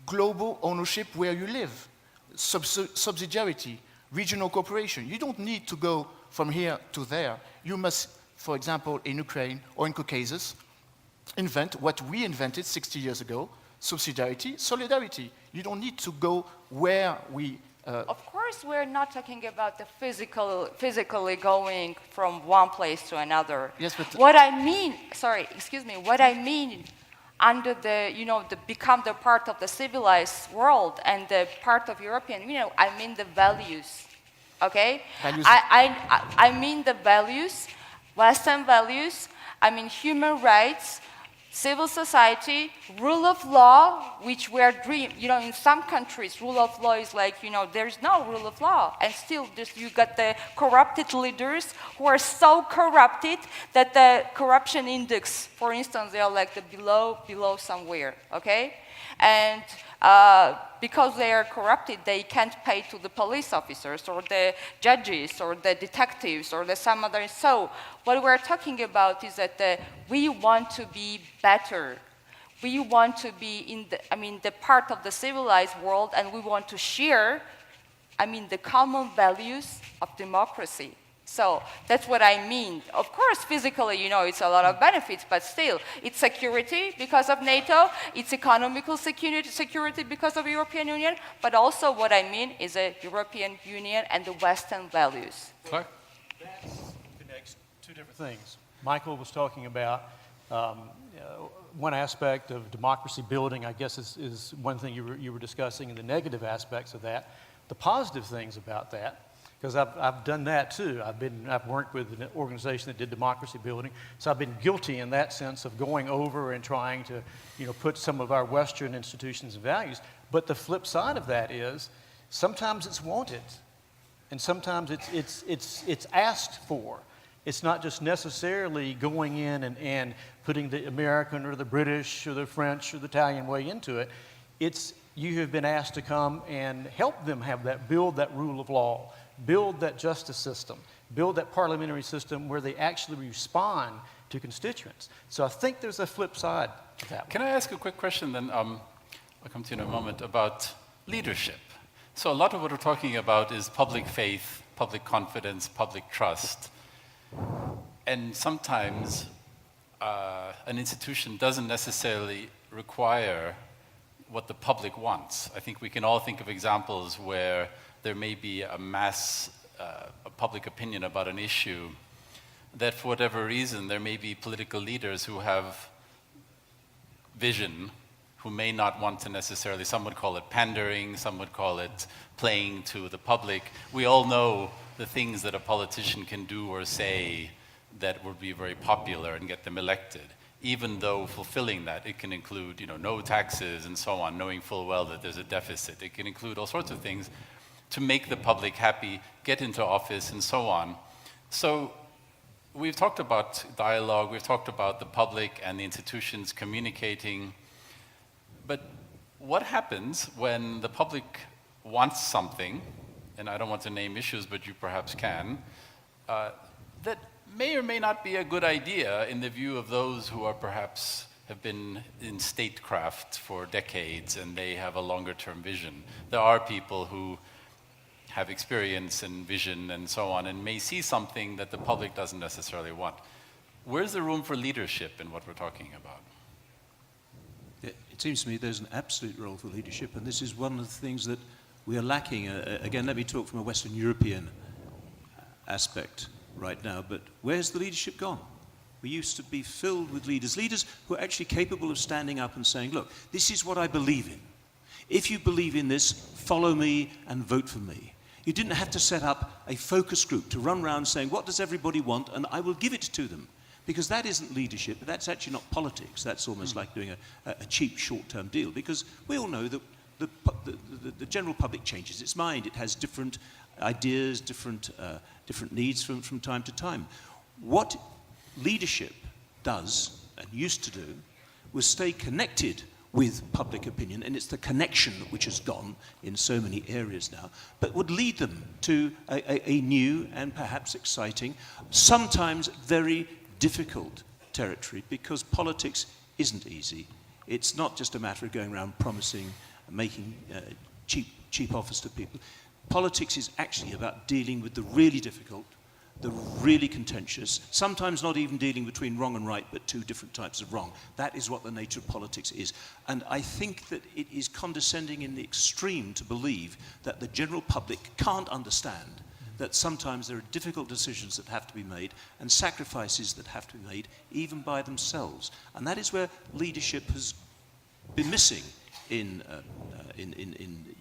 global ownership where you live, subsidiarity, regional cooperation. You don't need to go from here to there. You must, for example, in Ukraine or in Caucasus, invent what we invented 60 years ago, subsidiarity, solidarity. You don't need to go where we... Of course, we're not talking about the physically going from one place to another. Yes, but... What I mean under become the part of the civilized world and the part of European Union, I mean the values, okay? Values. I mean the values, Western values, human rights, civil society, rule of law, which we are in some countries, rule of law is like, there's no rule of law. And still, you got the corrupted leaders who are so corrupted that the corruption index, for instance, they are like the below somewhere, okay? And because they are corrupted, they can't pay to the police officers or the judges or the detectives or some other. So what we're talking about is that we want to be better. We want to be the part of the civilized world, and we want to share, the common values of democracy. So that's what I mean. Of course, physically, it's a lot of benefits, but still, it's security because of NATO, it's economical security because of the European Union, but also what I mean is the European Union and the Western values. Clark? That connects two different things. Michael was talking about one aspect of democracy building, I guess, is one thing you were discussing, and the negative aspects of that. The positive things about that, because I've done that too. I've worked with an organization that did democracy building, so I've been guilty in that sense of going over and trying to, put some of our Western institutions and values. But the flip side of that is sometimes it's wanted, and sometimes it's asked for. It's not just necessarily going in and putting the American or the British or the French or the Italian way into it. It's you have been asked to come and help them build that rule of law, build that justice system, build that parliamentary system where they actually respond to constituents. So I think there's a flip side to that. Can I ask a quick question then? I'll come to you in a moment about leadership. So a lot of what we're talking about is public faith, public confidence, public trust. And sometimes an institution doesn't necessarily require what the public wants. I think we can all think of examples where there may be a mass public opinion about an issue that for whatever reason there may be political leaders who have vision who may not want to necessarily, some would call it pandering, some would call it playing to the public. We all know the things that a politician can do or say that would be very popular and get them elected. Even though fulfilling that, it can include, no taxes and so on, knowing full well that there's a deficit. It can include all sorts of things to make the public happy, get into office, and so on. So we've talked about dialogue, we've talked about the public and the institutions communicating, but what happens when the public wants something, and I don't want to name issues, but you perhaps can, that may or may not be a good idea in the view of those who are perhaps have been in statecraft for decades and they have a longer term vision. There are people who have experience and vision and so on and may see something that the public doesn't necessarily want. Where's the room for leadership in what we're talking about? It seems to me there's an absolute role for leadership, and this is one of the things that we are lacking. Again, let me talk from a Western European aspect right now, but where's the leadership gone? We used to be filled with leaders who are actually capable of standing up and saying, look, this is what I believe in. If you believe in this, follow me and vote for me. You didn't have to set up a focus group to run around saying, what does everybody want, and I will give it to them. Because that isn't leadership, that's actually not politics. That's almost like doing a cheap short-term deal, because we all know that the general public changes its mind. It has different ideas, different needs from time to time. What leadership does, and used to do, was stay connected with public opinion, and it's the connection which has gone in so many areas now, but would lead them to a new and perhaps exciting, sometimes very difficult territory, because politics isn't easy. It's not just a matter of going around promising, making cheap offers to people. Politics is actually about dealing with the really difficult, the really contentious, sometimes not even dealing between wrong and right, but two different types of wrong. That is what the nature of politics is. And I think that it is condescending in the extreme to believe that the general public can't understand that sometimes there are difficult decisions that have to be made and sacrifices that have to be made, even by themselves. And that is where leadership has been missing in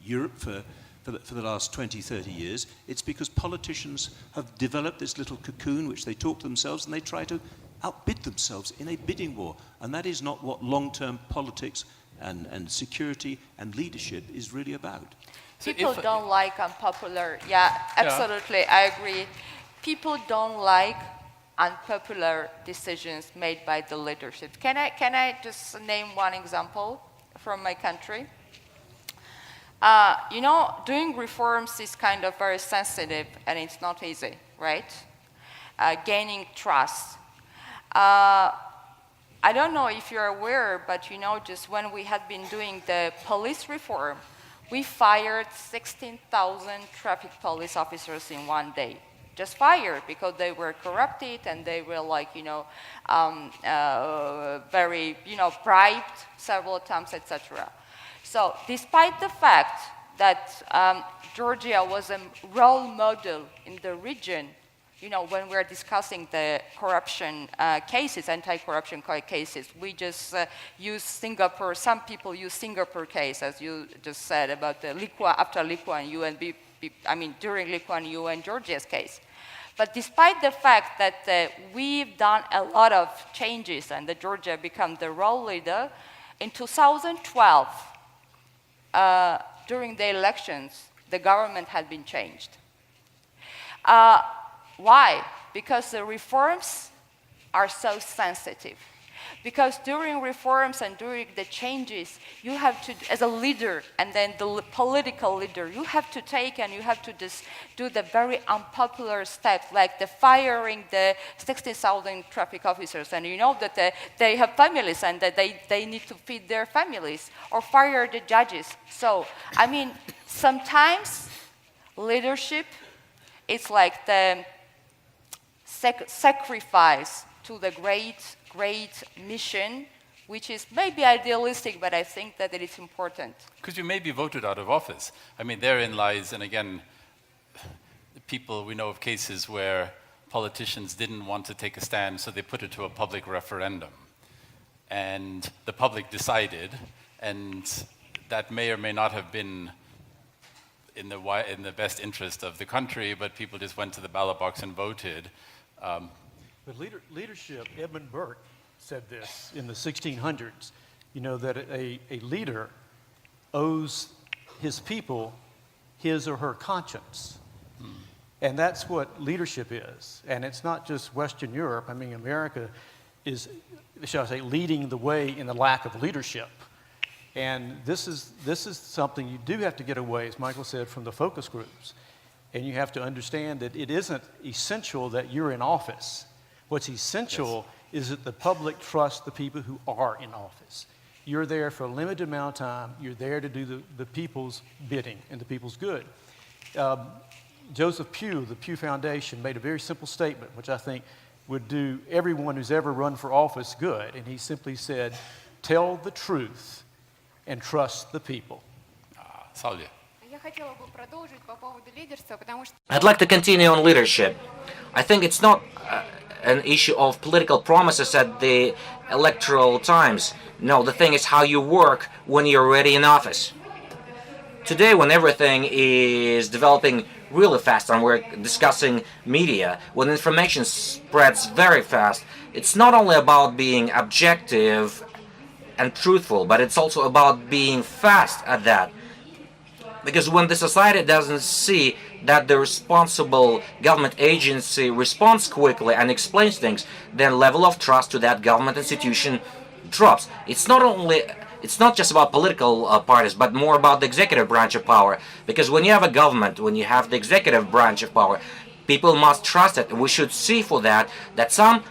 Europe for the last 20, 30 years. It's because politicians have developed this little cocoon which they talk to themselves and they try to outbid themselves in a bidding war. And that is not what long-term politics and security and leadership is really about. So People if- don't like unpopular. Yeah, absolutely, I agree. People don't like unpopular decisions made by the leadership. Can I just name one example from my country? You know, doing reforms is kind of very sensitive and it's not easy, right? Gaining trust. I don't know if you're aware, but you know, just when we had been doing the police reform, we fired 16,000 traffic police officers in one day. Just fired because they were corrupted and they were like, you know, very, you know, bribed several times, etc. So despite the fact that Georgia was a role model in the region, you know, when we're discussing the corruption cases, anti-corruption cases, we just use Singapore. Some people use Singapore case, as you just said, about the after Lee Kuan Yew and during Lee Kuan Yew and Georgia's case. But despite the fact that we've done a lot of changes and that Georgia became the role leader, in 2012, during the elections, the government had been changed. Why? Because the reforms are so sensitive. Because during reforms and during the changes, you have to, as a leader, and then the political leader, you have to take and you have to just do the very unpopular steps, like the firing the 60,000 traffic officers, and you know that they have families and that they need to feed their families, or fire the judges. So, I mean, sometimes leadership is like the sacrifice to the great mission, which is maybe idealistic, but I think that it is important. Because you may be voted out of office. I mean, therein lies, and again, we know of cases where politicians didn't want to take a stand, so they put it to a public referendum. And the public decided, and that may or may not have been in the best interest of the country, but people just went to the ballot box and voted. But leadership, Edmund Burke said this in the 1600s, you know, that a leader owes his people his or her conscience. And that's what leadership is. And it's not just Western Europe. I mean, America is, shall I say, leading the way in the lack of leadership. And this is something you do have to get away, as Michael said, from the focus groups. And you have to understand that it isn't essential that you're in office. What's essential is that the public trusts the people who are in office. You're there for a limited amount of time. You're there to do the people's bidding and the people's good. Joseph Pugh, the Pew Foundation, made a very simple statement, which I think would do everyone who's ever run for office good. And he simply said, tell the truth and trust the people. Salve. I'd like to continue on leadership. I think it's not an issue of political promises at the electoral times. No, the thing is how you work when you're already in office. Today, when everything is developing really fast and we're discussing media, when information spreads very fast, it's not only about being objective and truthful, but it's also about being fast at that. Because when the society doesn't see that the responsible government agency responds quickly and explains things, then level of trust to that government institution drops. It's not just about political parties, but more about the executive branch of power. Because when you have a government, when you have the executive branch of power, people must trust it. We should see for that some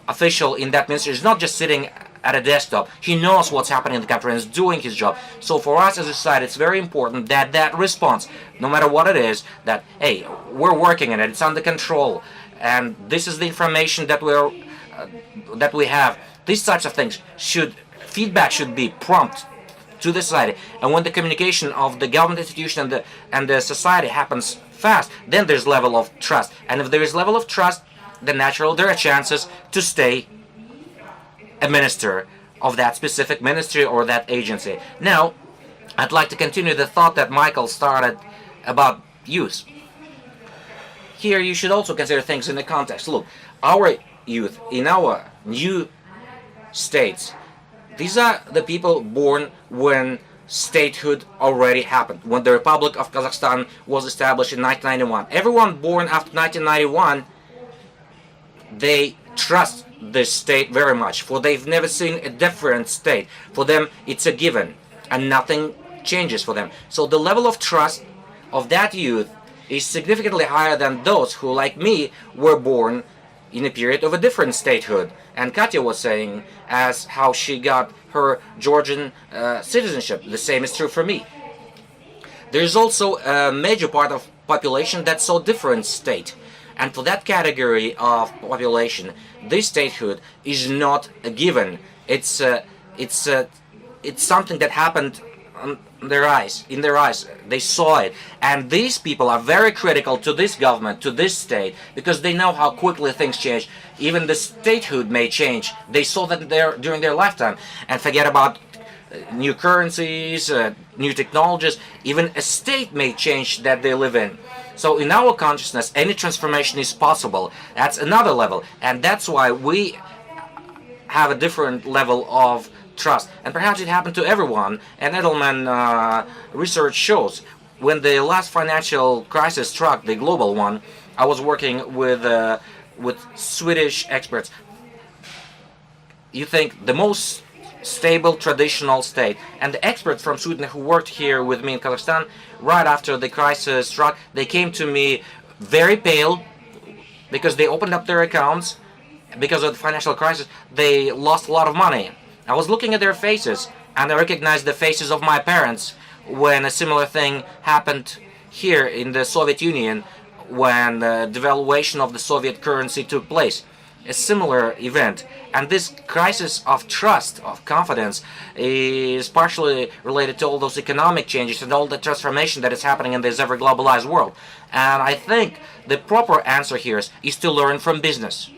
official in that ministry is not just sitting at a desktop. He knows what's happening in the country and is doing his job. So for us as a society, it's very important that that response, no matter what it is, that, hey, we're working on it, it's under control, and this is the information that we have. These types of things feedback should be prompt to the society. And when the communication of the government institution and the society happens fast, then there's level of trust. And if there is level of trust, then naturally there are chances to stay a minister of that specific ministry or that agency. Now, I'd like to continue the thought that Michael started about youth. Here you should also consider things in the context. Look, our youth in our new states. These are the people born when statehood already happened, when the Republic of Kazakhstan was established in 1991. Everyone born after 1991, they trust this state very much, for they've never seen a different state. For them, it's a given, and nothing changes for them. So the level of trust of that youth is significantly higher than those who, like me, were born in a period of a different statehood. And Katya was saying as how she got her Georgian citizenship. The same is true for me. There is also a major part of population that saw different state. And for that category of population, this statehood is not a given. It's something that happened in their eyes. They saw it. And these people are very critical to this government, to this state, because they know how quickly things change. Even the statehood may change. They saw that during their lifetime. And forget about new currencies, new technologies. Even a state may change that they live in. So in our consciousness, any transformation is possible. That's another level. And that's why we have a different level of trust. And perhaps it happened to everyone. And Edelman research shows when the last financial crisis struck, the global one, I was working with Swedish experts. You think the most stable traditional state, and the experts from Sweden who worked here with me in Kazakhstan right after the crisis struck, they came to me very pale because they opened up their accounts because of the financial crisis. They lost a lot of money. I was looking at their faces and I recognized the faces of my parents when a similar thing happened here in the Soviet Union, when the devaluation of the Soviet currency took place. A similar event. And this crisis of trust, of confidence, is partially related to all those economic changes and all the transformation that is happening in this ever-globalized world. And I think the proper answer here is to learn from business.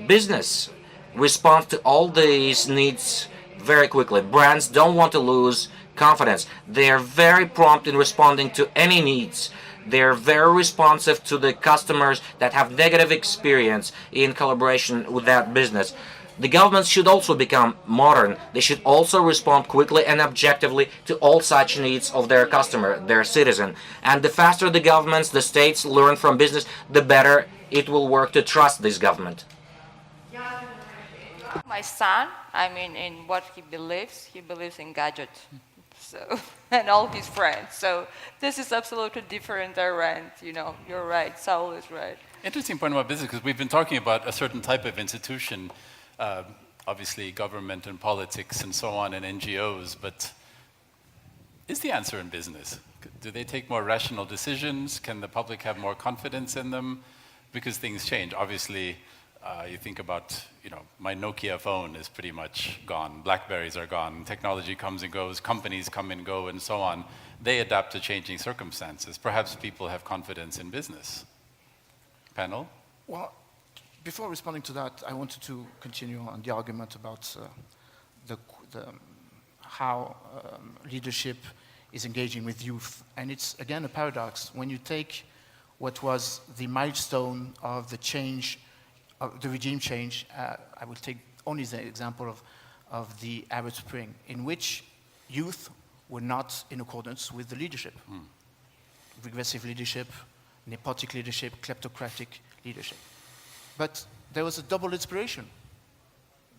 Business responds to all these needs very quickly. Brands don't want to lose confidence. They're very prompt in responding to any needs. They're very responsive to the customers that have negative experience in collaboration with that business. The governments should also become modern. They should also respond quickly and objectively to all such needs of their customer, their citizen. And the faster the governments, the states learn from business, the better it will work to trust this government. My son, in what he believes in gadgets. So, and all his friends. So this is absolutely different than you're right, Saul is right. Interesting point about business, because we've been talking about a certain type of institution, obviously government and politics and so on and NGOs, but is the answer in business? Do they take more rational decisions? Can the public have more confidence in them? Because things change. Obviously, you think about, my Nokia phone is pretty much gone. Blackberries are gone. Technology comes and goes. Companies come and go and so on. They adapt to changing circumstances. Perhaps people have confidence in business. Panel? Well, before responding to that, I wanted to continue on the argument about how leadership is engaging with youth. And it's, again, a paradox. When you take what was the milestone of the change, of the regime change, I will take only the example of the Arab Spring, in which youth were not in accordance with the leadership. Regressive leadership, nepotic leadership, kleptocratic leadership. But there was a double inspiration.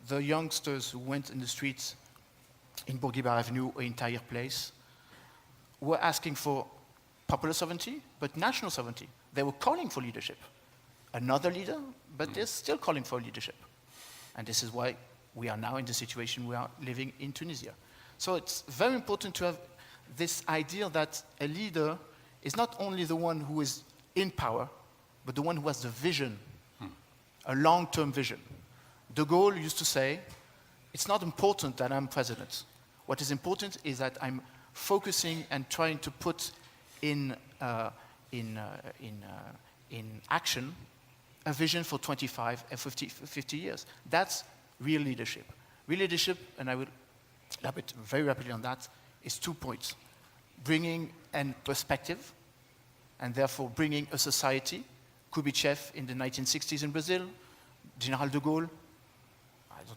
The youngsters who went in the streets in Bourguiba Avenue or in Tahrir Place were asking for popular sovereignty, but national sovereignty. They were calling for leadership. Another leader, but they're still calling for leadership. And this is why we are now in the situation we are living in Tunisia. So it's very important to have this idea that a leader is not only the one who is in power, but the one who has the vision, a long-term vision. De Gaulle used to say, it's not important that I'm president. What is important is that I'm focusing and trying to put in action a vision for 25 and 50 years. That's real leadership. Real leadership, and I will elaborate very rapidly on that, is 2 points. Bringing a perspective, and therefore bringing a society. Kubichev in the 1960s in Brazil, General de Gaulle,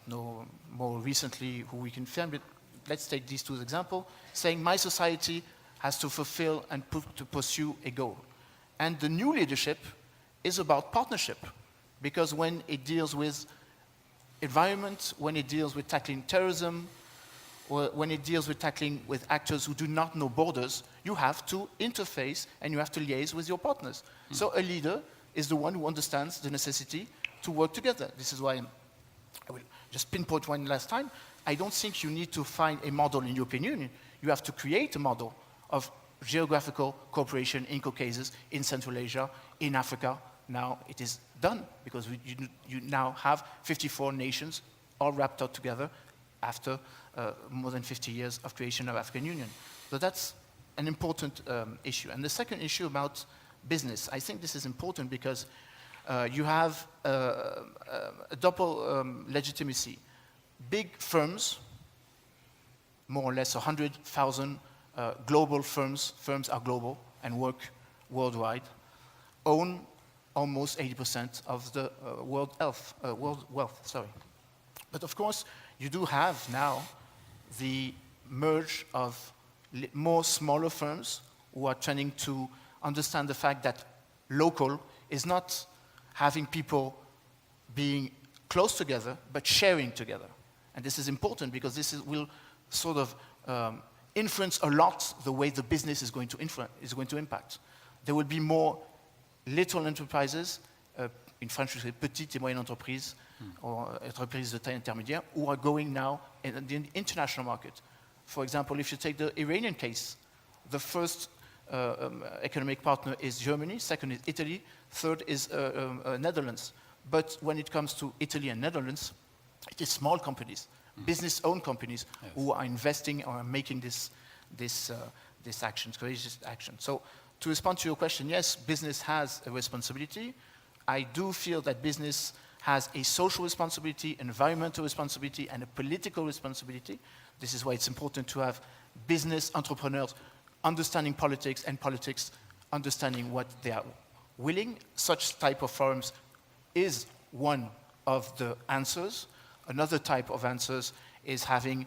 know more recently who we can find, but let's take these two examples, saying my society has to fulfill and to pursue a goal. And the new leadership is about partnership, because when it deals with environment, when it deals with tackling terrorism, or when it deals with tackling with actors who do not know borders, you have to interface and you have to liaise with your partners. So a leader is the one who understands the necessity to work together. This is why I will just pinpoint one last time. I don't think you need to find a model in the European Union. You have to create a model of geographical cooperation in Caucasus, in Central Asia, in Africa. Now it is done, because you now have 54 nations all wrapped up together after more than 50 years of creation of African Union. So that's an important issue. And the second issue about business, I think this is important because you have a double legitimacy. Big firms, more or less 100,000 global firms are global and work worldwide, own almost 80% of the world wealth. But of course, you do have now the merge of more smaller firms who are trying to understand the fact that local is not having people being close together, but sharing together. And this is important because will sort of influence a lot the way the business is going to impact. There will be more little enterprises, in French we say petites et moyennes entreprises, or entreprises de taille intermédiaire, who are going now in the international market. For example, if you take the Iranian case, the first economic partner is Germany, second is Italy, third is Netherlands. But when it comes to Italy and Netherlands, it is small companies, business-owned companies, who are investing or are making this action, courageous action. So to respond to your question, yes, business has a responsibility. I do feel that business has a social responsibility, an environmental responsibility, and a political responsibility. This is why it's important to have business entrepreneurs understanding politics and politics understanding what they are willing. Such type of forums is one of the answers. Another type of answers is having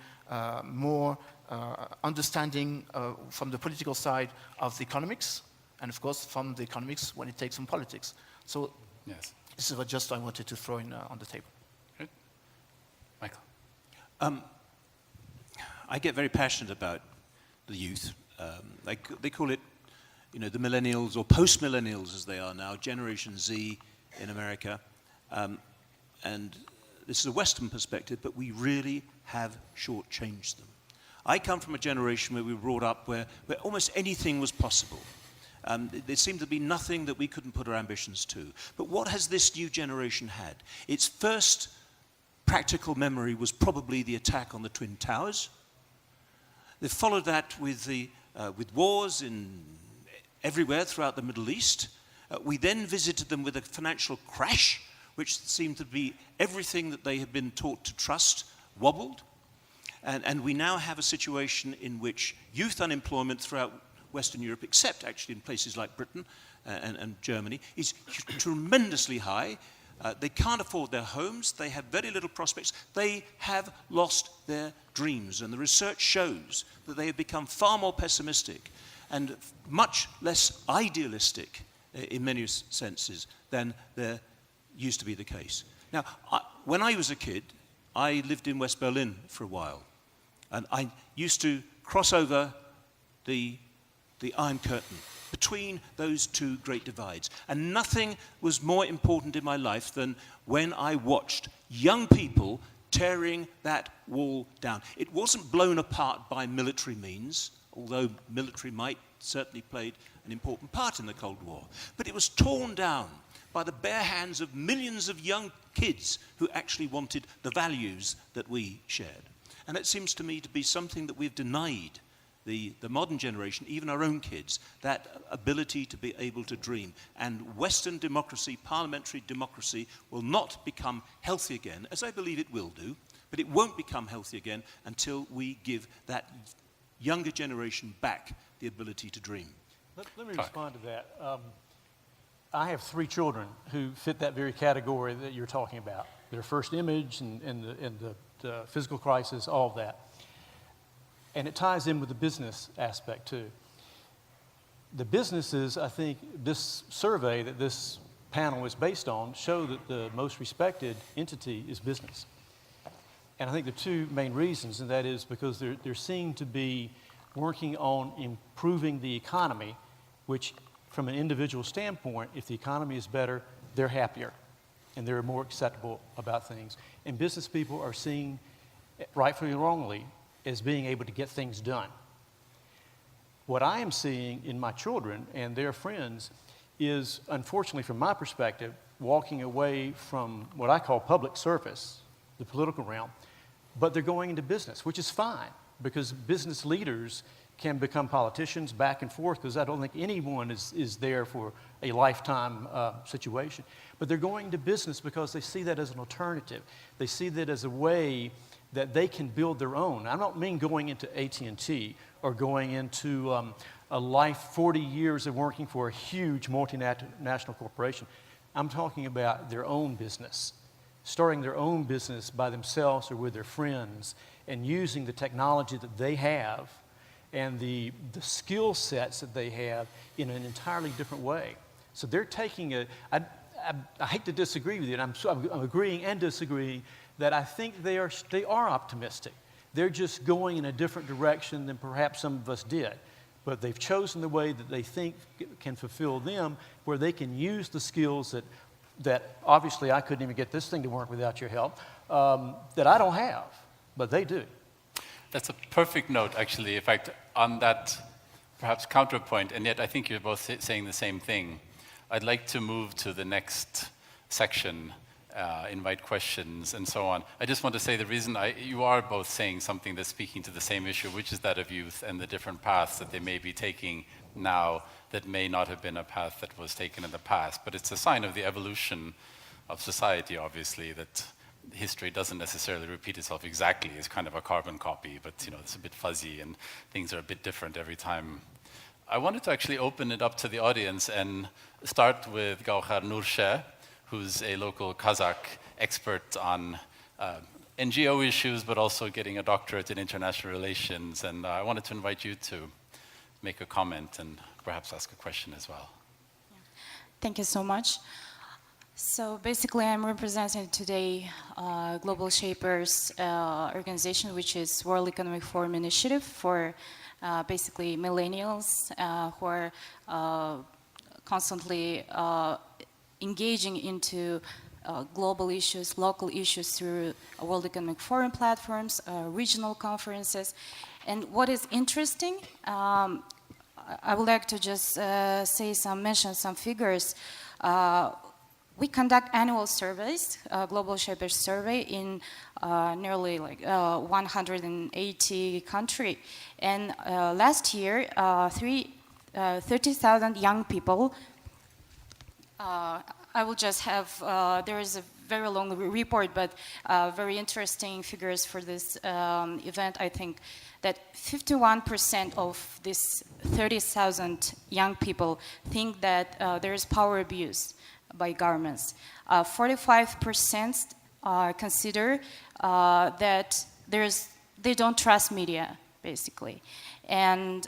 more understanding from the political side of the economics, and of course from the economics when it takes on politics. So Yes. this is what just I wanted to throw in on the table. Good. Michael. I get very passionate about the youth. They call it, the millennials or post-millennials as they are now, Generation Z in America. And this is a Western perspective, but we really have shortchanged them. I come from a generation where we were brought up where almost anything was possible. There seemed to be nothing that we couldn't put our ambitions to. But what has this new generation had? Its first practical memory was probably the attack on the Twin Towers. They followed that with wars everywhere throughout the Middle East. We then visited them with a financial crash, which seemed to be everything that they had been taught to trust wobbled. And we now have a situation in which youth unemployment throughout Western Europe, except actually in places like Britain and Germany, is tremendously high. They can't afford their homes. They have very little prospects. They have lost their dreams. And the research shows that they have become far more pessimistic and much less idealistic in many senses than there used to be the case. Now, when I was a kid, I lived in West Berlin for a while. And I used to cross over the Iron Curtain between those two great divides. And nothing was more important in my life than when I watched young people tearing that wall down. It wasn't blown apart by military means, although military might certainly played an important part in the Cold War. But it was torn down by the bare hands of millions of young kids who actually wanted the values that we shared. And it seems to me to be something that we've denied the modern generation, even our own kids, that ability to be able to dream. And Western democracy, parliamentary democracy, will not become healthy again, as I believe it will do, but it won't become healthy again until we give that younger generation back the ability to dream. Let me respond to that. I have 3 children who fit that very category that you're talking about. their first image and the physical crisis, all of that. And it ties in with the business aspect too. The businesses, I think, this survey that this panel is based on show that the most respected entity is business. And I think the two main reasons, and that is because they're seen to be working on improving the economy, which from an individual standpoint, if the economy is better, they're happier and they're more acceptable about things. And business people are seen, rightfully or wrongly, as being able to get things done. What I am seeing in my children and their friends is, unfortunately from my perspective, walking away from what I call public service, the political realm, but they're going into business, which is fine, because business leaders can become politicians back and forth, because I don't think anyone is there for a lifetime situation. But they're going to business because they see that as an alternative. They see that as a way that they can build their own. I don't mean going into AT&T or going into a life 40 years of working for a huge multinational corporation. I'm talking about their own business, starting their own business by themselves or with their friends, and using the technology that they have and the skill sets that they have in an entirely different way. So they're taking I hate to disagree with you, and I'm agreeing and disagreeing, that I think they are optimistic. They're just going in a different direction than perhaps some of us did. But they've chosen the way that they think can fulfill them, where they can use the skills that obviously I couldn't even get this thing to work without your help, that I don't have, but they do. That's a perfect note, actually. In fact, on that perhaps counterpoint, and yet I think you're both saying the same thing. I'd like to move to the next section, invite questions and so on. I just want to say the reason you are both saying something that's speaking to the same issue, which is that of youth and the different paths that they may be taking now that may not have been a path that was taken in the past. But it's a sign of the evolution of society, obviously, that history doesn't necessarily repeat itself exactly. It's kind of a carbon copy, but it's a bit fuzzy and things are a bit different every time. I wanted to actually open it up to the audience and start with Gauhar Nursheh, who's a local Kazakh expert on NGO issues, but also getting a doctorate in international relations. And I wanted to invite you to make a comment and perhaps ask a question as well. Thank you so much. So basically, I'm representing today Global Shapers organization, which is World Economic Forum initiative for basically millennials who are constantly engaging into global issues, local issues through World Economic Forum platforms, regional conferences. And what is interesting, I would like to just mention some figures. We conduct annual surveys, Global Shapers survey in nearly 180 countries. And last year, 30,000 young people. I will just have, there is a very long report, but very interesting figures for this event. I think that 51% of these 30,000 young people think that there is power abuse by governments. 45% consider that they don't trust media, basically. And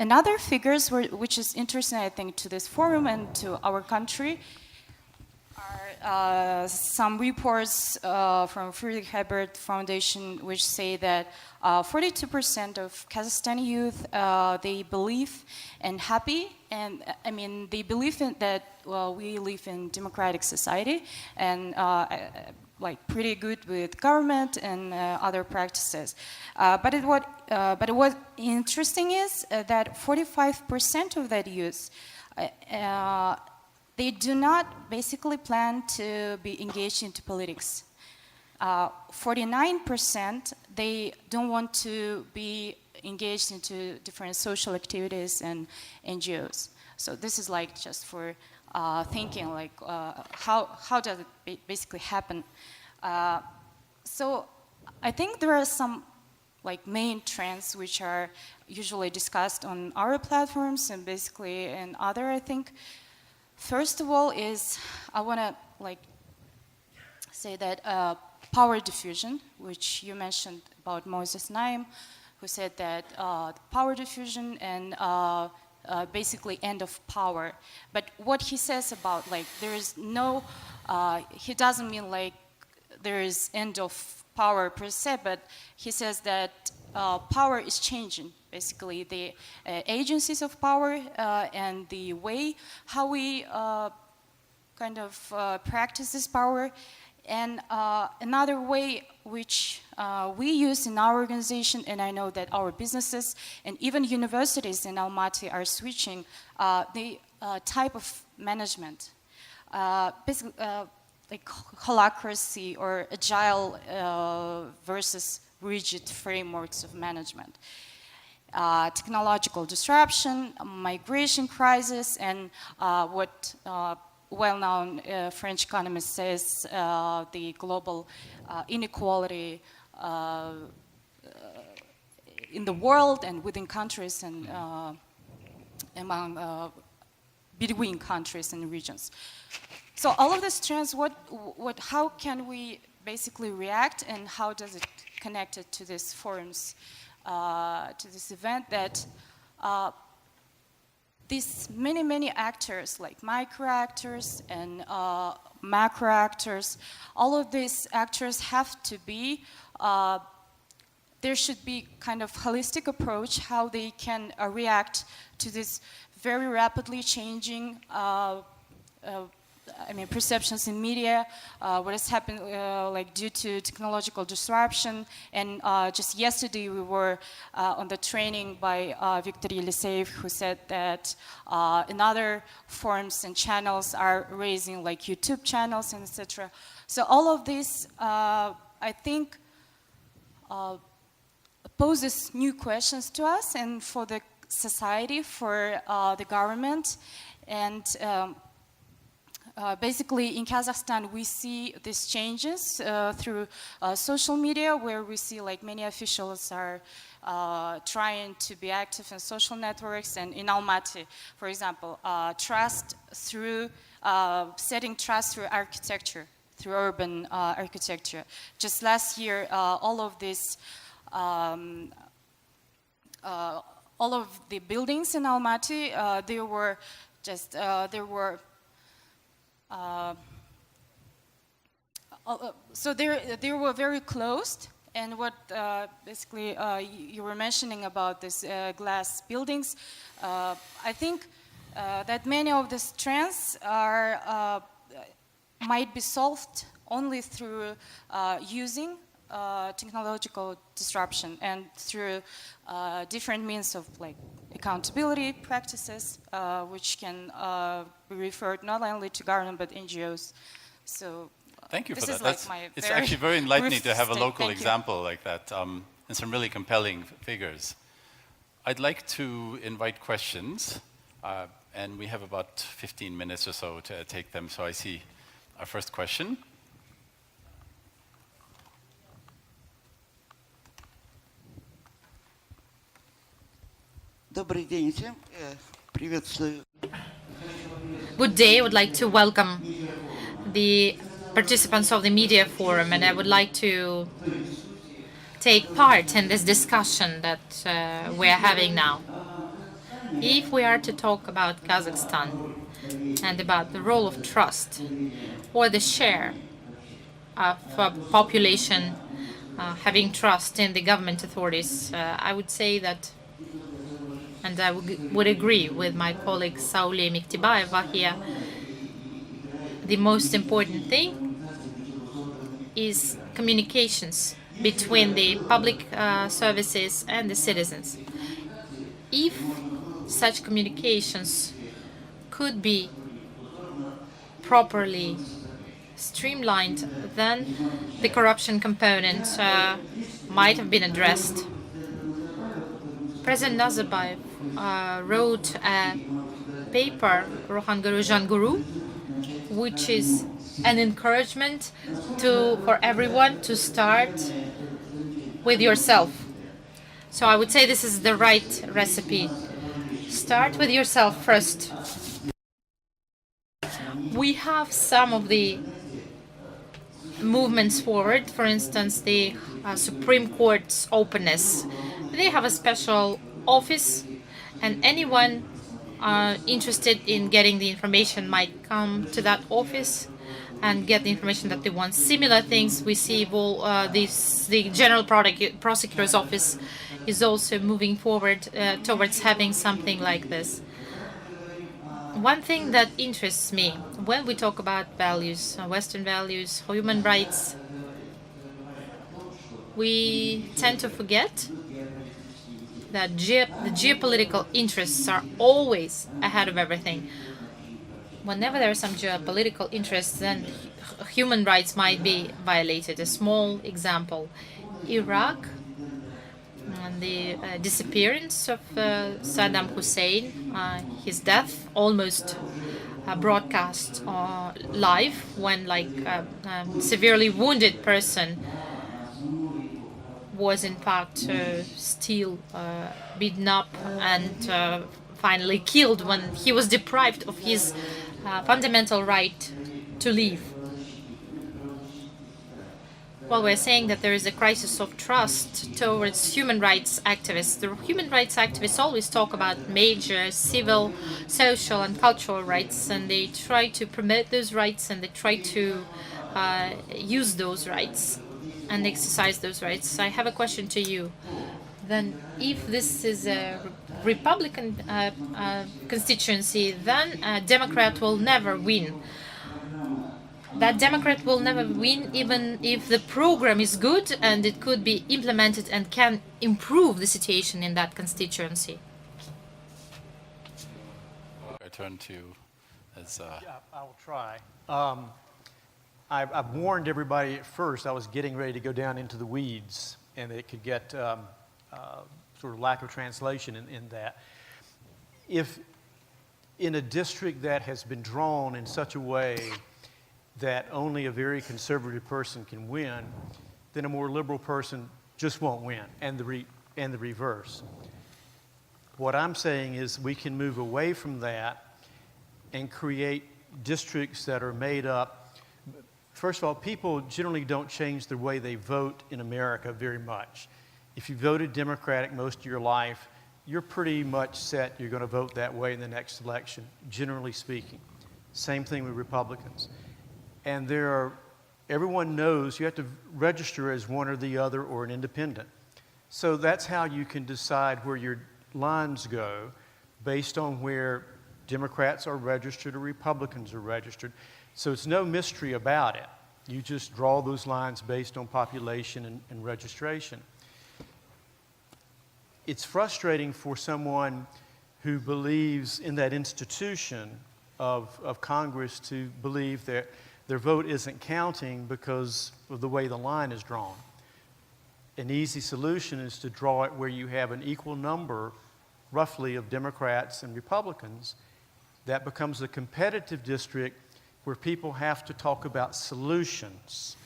another figures, which is interesting, I think, to this forum and to our country, are some reports from Friedrich Ebert Foundation, which say that 42% of Kazakhstani youth, they believe and happy, and I mean, they believe in that we live in democratic society and pretty good with government and other practices. But what interesting is that 45% of that youth, they do not basically plan to be engaged into politics. 49%, they don't want to be engaged into different social activities and NGOs. So this is just for thinking how does it basically happen. So I think there are some main trends which are usually discussed on our platforms and basically in other, I think. First of all is I want to say that power diffusion, which you mentioned about Moses Naim, who said that power diffusion and basically end of power. But what he says about like there is no, he doesn't mean like there is end of power per se, but he says that power is changing. Basically, the agencies of power and the way how we kind of practice this power. And another way which we use in our organization, and I know that our businesses and even universities in Almaty are switching the type of management. Basically, like holacracy or agile versus rigid frameworks of management. Technological disruption, migration crisis, and what well-known French economist says the global inequality in the world and within countries and among between countries and regions. So all of these trends, how can we basically react, and how does it connect it to these forums, to this event that these many actors, like micro actors and macro actors, all of these actors have to be, there should be kind of holistic approach how they can react to this very rapidly changing perceptions in media, what has happened like due to technological disruption. And just yesterday we were on the training by Viktor Yeliseyev, who said that another forums and channels are raising like YouTube channels and etc. So all of this, I think, poses new questions to us and for the society, for the government. And basically, in Kazakhstan, we see these changes through social media, where we see like many officials are trying to be active in social networks. And in Almaty, for example, trust through setting trust through architecture, through urban architecture. Just last year, all of this, all of the buildings in Almaty, there were so they were very closed, and what basically you were mentioning about this glass buildings, I think that many of these trends are might be solved only through using technological disruption and through different means of like accountability practices, which can be referred not only to government but NGOs. So thank you for that. Like it's actually very enlightening to have a state. local Thank example like that, and some really compelling figures. I'd like to invite questions, and we have about 15 minutes or so to take them. So I see our first question. Добрый день всем. Приветствую. Good day. I would like to welcome the participants of the Media Forum, and I would like to take part in this discussion that we are having now. If we are to talk about Kazakhstan and about the role of trust or the share of population having trust in the government authorities, I would say that, and I would agree with my colleague Saule Miktibayeva here, the most important thing is communications between the public services and the citizens. If such communications could be properly streamlined, then the corruption component might have been addressed. President Nazarbayev wrote a paper, Rohan Guru Jan Guru, which is an encouragement for everyone to start with yourself. So I would say this is the right recipe. Start with yourself first. We have some of the movements forward. For instance, the Supreme Court's openness. They have a special office, and anyone interested in getting the information might come to that office and get the information that they want. Similar things we see. The General Prosecutor's Office is also moving forward towards having something like this. One thing that interests me when we talk about values, Western values, human rights, we tend to forget that the geopolitical interests are always ahead of everything. Whenever there are some geopolitical interests, then human rights might be violated. A small example, Iraq and the disappearance of Saddam Hussein, his death almost broadcast live when a severely wounded person was in fact still beaten up and finally killed when he was deprived of his fundamental right to live. Well, we're saying that there is a crisis of trust towards human rights activists. The human rights activists always talk about major civil, social, and cultural rights, and they try to promote those rights, and they try to use those rights and exercise those rights. I have a question to you. Then, if this is a Republican constituency, then a Democrat will never win. That Democrat will never win even if the program is good and it could be implemented and can improve the situation in that constituency. I turn to as. Yeah, I will try. I've warned everybody at first I was getting ready to go down into the weeds, and it could get sort of lack of translation in that. If in a district that has been drawn in such a way that only a very conservative person can win, then a more liberal person just won't win, and the reverse. What I'm saying is we can move away from that and create districts that are made up. First of all, people generally don't change the way they vote in America very much. If you voted Democratic most of your life, you're pretty much set you're going to vote that way in the next election, generally speaking. Same thing with Republicans. And everyone knows you have to register as one or the other or an independent. So that's how you can decide where your lines go based on where Democrats are registered or Republicans are registered. So it's no mystery about it. You just draw those lines based on population and registration. It's frustrating for someone who believes in that institution of Congress to believe that their vote isn't counting because of the way the line is drawn. An easy solution is to draw it where you have an equal number, roughly, of Democrats and Republicans. That becomes a competitive district where people have to talk about solutions,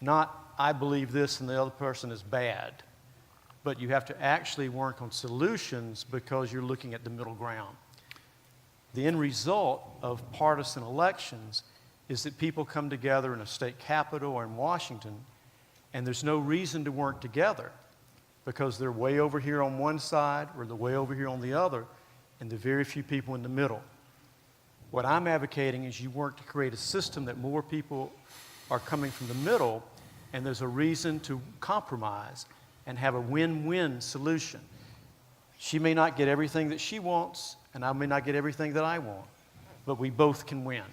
not I believe this and the other person is bad. But you have to actually work on solutions because you're looking at the middle ground. The end result of partisan elections is that people come together in a state capitol or in Washington, and there's no reason to work together because they're way over here on one side or they're way over here on the other, and there are very few people in the middle. What I'm advocating is you work to create a system that more people are coming from the middle, and there's a reason to compromise and have a win-win solution. She may not get everything that she wants, and I may not get everything that I want, but we both can win.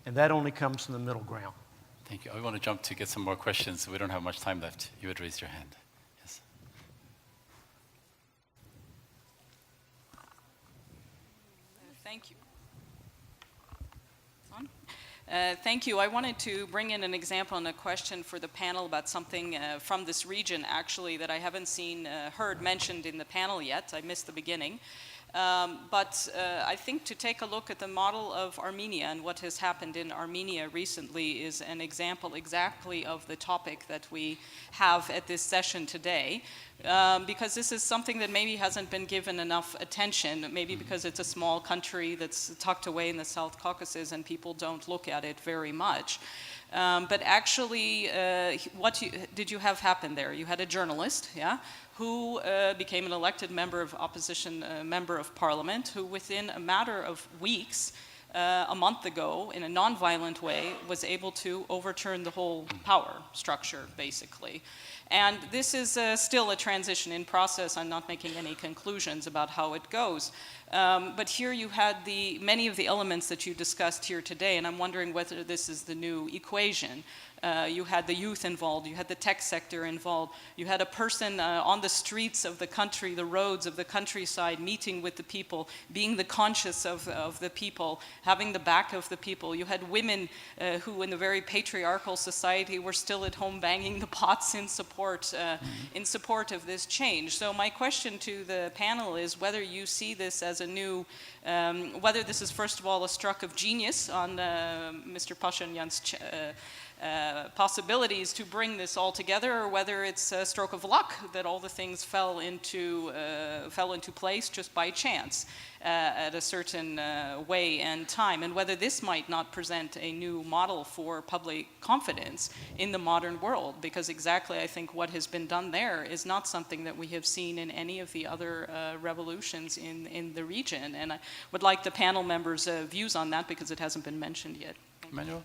And that only comes from the middle ground. Thank you. I want to jump to get some more questions. We don't have much time left. You had raised your hand. Yes. Thank you. It's on? Thank you. I wanted to bring in an example and a question for the panel about something from this region, actually, that I haven't heard mentioned in the panel yet. I missed the beginning. But I think to take a look at the model of Armenia and what has happened in Armenia recently is an example exactly of the topic that we have at this session today. Because this is something that maybe hasn't been given enough attention, maybe because it's a small country that's tucked away in the South Caucasus and people don't look at it very much. But actually, did you have happen there? You had a journalist, yeah, who became an elected member of opposition, member of parliament, who within a matter of weeks, a month ago, in a non-violent way, was able to overturn the whole power structure, basically. And this is still a transition in process. I'm not making any conclusions about how it goes. But here you had many of the elements that you discussed here today, and I'm wondering whether this is the new equation. You had the youth involved, you had the tech sector involved, you had a person on the streets of the country, the roads of the countryside, meeting with the people, being the conscience of the people, having the back of the people. You had women who in a very patriarchal society were still at home banging the pots in support of this change. So my question to the panel is whether you see this as a new, whether this is first of all a stroke of genius on Mr. Pashinyan's possibilities to bring this all together, or whether it's a stroke of luck that all the things fell into place just by chance at a certain way and time, and whether this might not present a new model for public confidence in the modern world, because exactly I think what has been done there is not something that we have seen in any of the other revolutions in the region. And I would like the panel members' views on that, because it hasn't been mentioned yet. Emmanuel?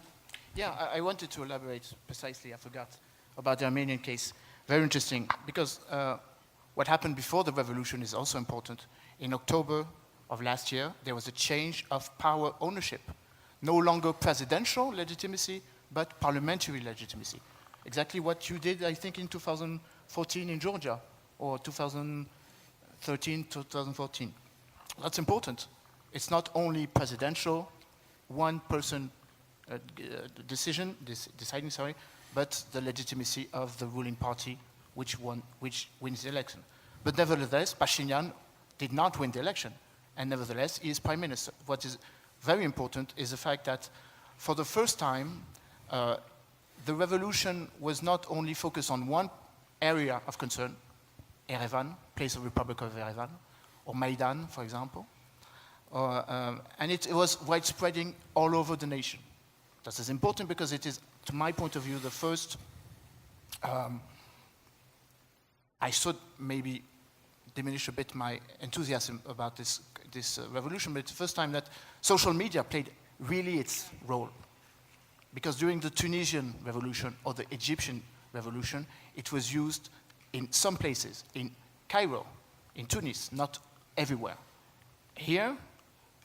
Yeah, I wanted to elaborate precisely, I forgot, about the Armenian case. Very interesting, because what happened before the revolution is also important. In October of last year, there was a change of power ownership. No longer presidential legitimacy, but parliamentary legitimacy. Exactly what you did, I think, in 2014 in Georgia, or 2013, 2014. That's important. It's not only presidential, one person deciding, but the legitimacy of the ruling party which wins the election. But nevertheless, Pashinyan did not win the election, and nevertheless, he is prime minister. What is very important is the fact that for the first time, the revolution was not only focused on one area of concern, Yerevan, place of Republic of Yerevan, or Maidan, for example, and it was widespreading all over the nation. That is important because it is, to my point of view, the first, I should maybe diminish a bit my enthusiasm about this revolution, but it's the first time that social media played really its role. Because during the Tunisian revolution or the Egyptian revolution, it was used in some places, in Cairo, in Tunis, not everywhere. Here,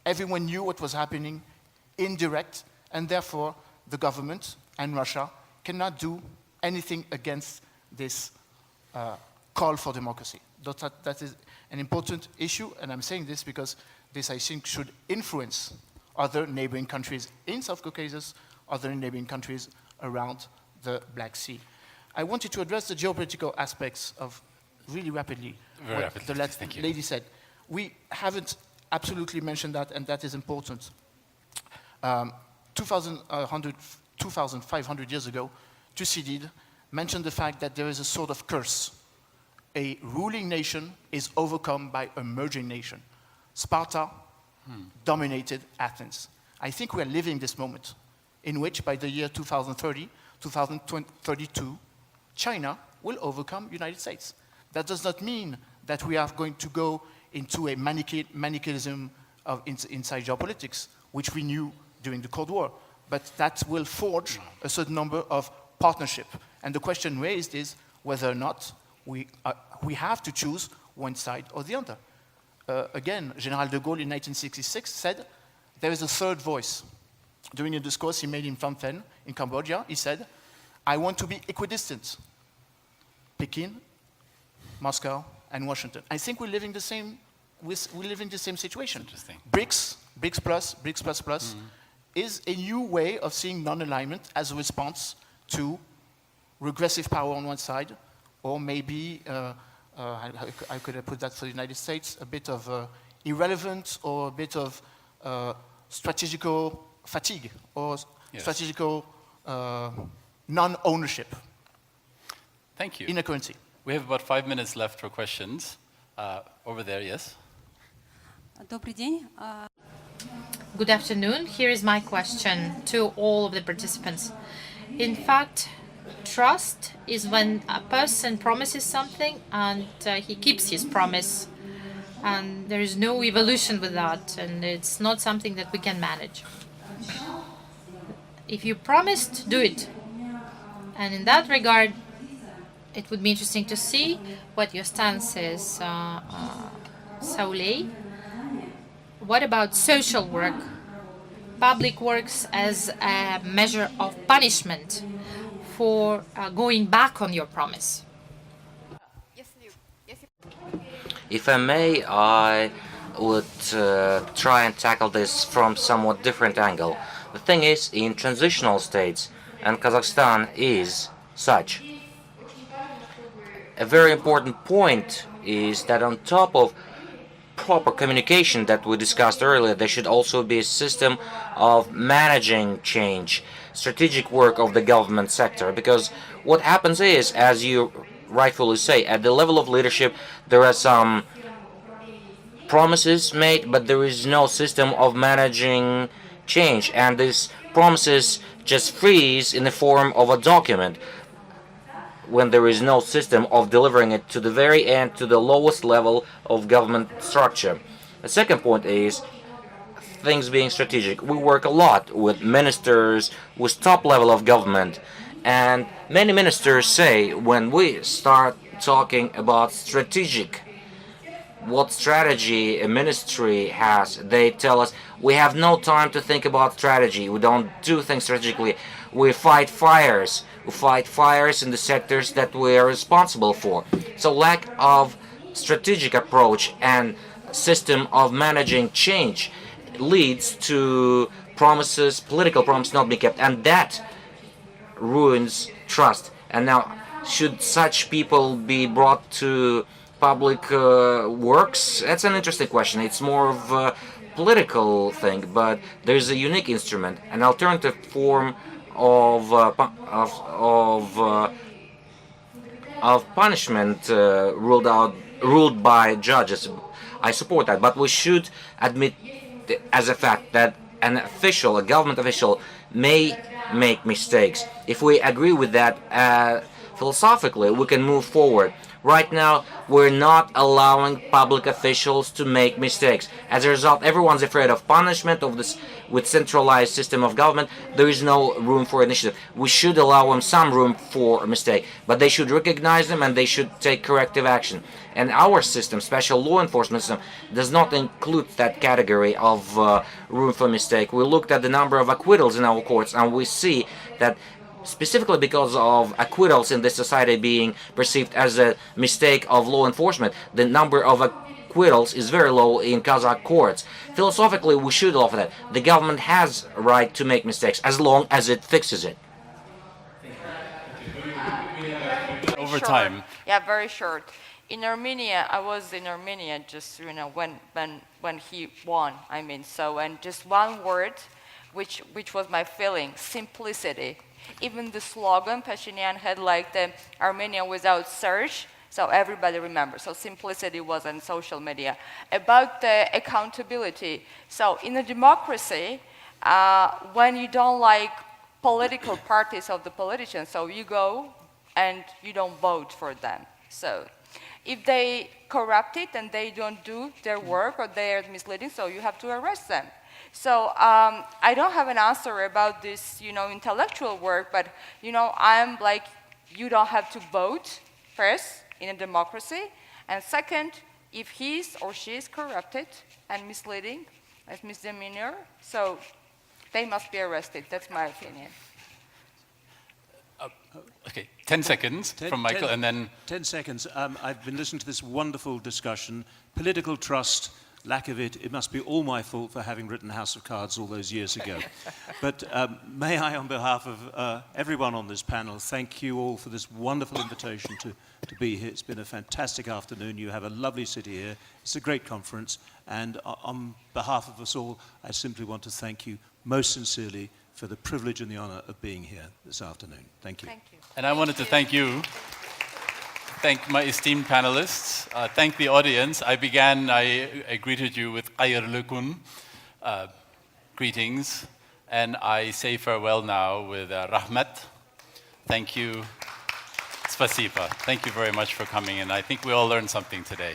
everyone knew what was happening, indirect, and therefore the government and Russia cannot do anything against this call for democracy. That is an important issue, and I'm saying this because this, I think, should influence other neighboring countries in South Caucasus, other neighboring countries around the Black Sea. I wanted to address the geopolitical aspects of, really rapidly, what the lady said. We haven't absolutely mentioned that, and that is important. 2,500 years ago, Thucydide mentioned the fact that there is a sort of curse. A ruling nation is overcome by a merging nation. Sparta dominated Athens. I think we are living this moment in which by the year 2030, 2032, China will overcome United States. That does not mean that we are going to go into a Manichaeism of inside geopolitics, which we knew during the Cold War, but that will forge a certain number of partnership. And the question raised is whether or not we have to choose one side or the other. Again, General de Gaulle in 1966 said there is a third voice. During a discourse he made in Phnom Penh, in Cambodia, he said, I want to be equidistant. Peking, Moscow, and Washington. I think we're living the same situation. Interesting. BRICS plus, is a new way of seeing non-alignment as a response to regressive power on one side, or maybe, I could have put that for the United States, a bit of irrelevant or a bit of strategical fatigue or strategical non-ownership. Thank you. In a currency. We have about 5 minutes left for questions. Over there, yes. Добрый день. Good afternoon. Here is my question to all of the participants. In fact, trust is when a person promises something and he keeps his promise. And there is no evolution with that, and it's not something that we can manage. If you promised, do it. And in that regard, it would be interesting to see what your stance is, Saulé. What about social work? Public works as a measure of punishment for going back on your promise. If I may, I would try and tackle this from somewhat different angle. The thing is, in transitional states, and Kazakhstan is such, a very important point is that on top of proper communication that we discussed earlier, there should also be a system of managing change, strategic work of the government sector. Because what happens is, as you rightfully say, at the level of leadership, there are some promises made, but there is no system of managing change, and these promises just freeze in the form of a document when there is no system of delivering it to the very end, to the lowest level of government structure. The second point is things being strategic. We work a lot with ministers, with top level of government, and many ministers say when we start talking about strategic, what strategy a ministry has, they tell us we have no time to think about strategy, we don't do things strategically, we fight fires. We fight fires in the sectors that we are responsible for. So lack of strategic approach and system of managing change leads to promises, political promises not being kept, and that ruins trust. And now, should such people be brought to public works? That's an interesting question. It's more of a political thing, but there's a unique instrument, an alternative form of punishment ruled by judges. I support that, but we should admit as a fact that an official, a government official, may make mistakes. If we agree with that philosophically, we can move forward. Right now, we're not allowing public officials to make mistakes. As a result, everyone's afraid of punishment of this. With centralized system of government, there is no room for initiative. We should allow them some room for a mistake, but they should recognize them and they should take corrective action. And our system, special law enforcement system, does not include that category of room for mistake. We looked at the number of acquittals in our courts, and we see that specifically because of acquittals in this society being perceived as a mistake of law enforcement, the number of acquittals is very low in Kazakh courts. Philosophically, we should offer that. The government has a right to make mistakes as long as it fixes it. Over time. Yeah, very short. In Armenia, I was in Armenia just, when he won, I mean, so, and just one word, which was my feeling, simplicity. Even the slogan Pashinyan had, like the Armenia without surge, so everybody remembers. So simplicity was on social media. About the accountability, so in a democracy, when you don't like political parties of the politicians, so you go and you don't vote for them. So if they corrupt it and they don't do their work or they are misleading, so you have to arrest them. So I don't have an answer about this, intellectual work, but, I'm like, you don't have to vote, first, in a democracy, and second, if he's or she is corrupted and misleading, as misdemeanor, so they must be arrested. That's my opinion. Okay, 10 seconds from Michael, and then... 10 seconds. I've been listening to this wonderful discussion. Political trust, lack of it, it must be all my fault for having written House of Cards all those years ago. But may I, on behalf of everyone on this panel, thank you all for this wonderful invitation to be here. It's been a fantastic afternoon. You have a lovely city here. It's a great conference. And on behalf of us all, I simply want to thank you most sincerely for the privilege and the honor of being here this afternoon. Thank you. Thank you. And I wanted to thank you. Thank my esteemed panelists. Thank the audience. I greeted you with Hayırlı greetings, and I say farewell now with Rahmet, Thank you. Spasiba. Thank you very much for coming, and I think we all learned something today.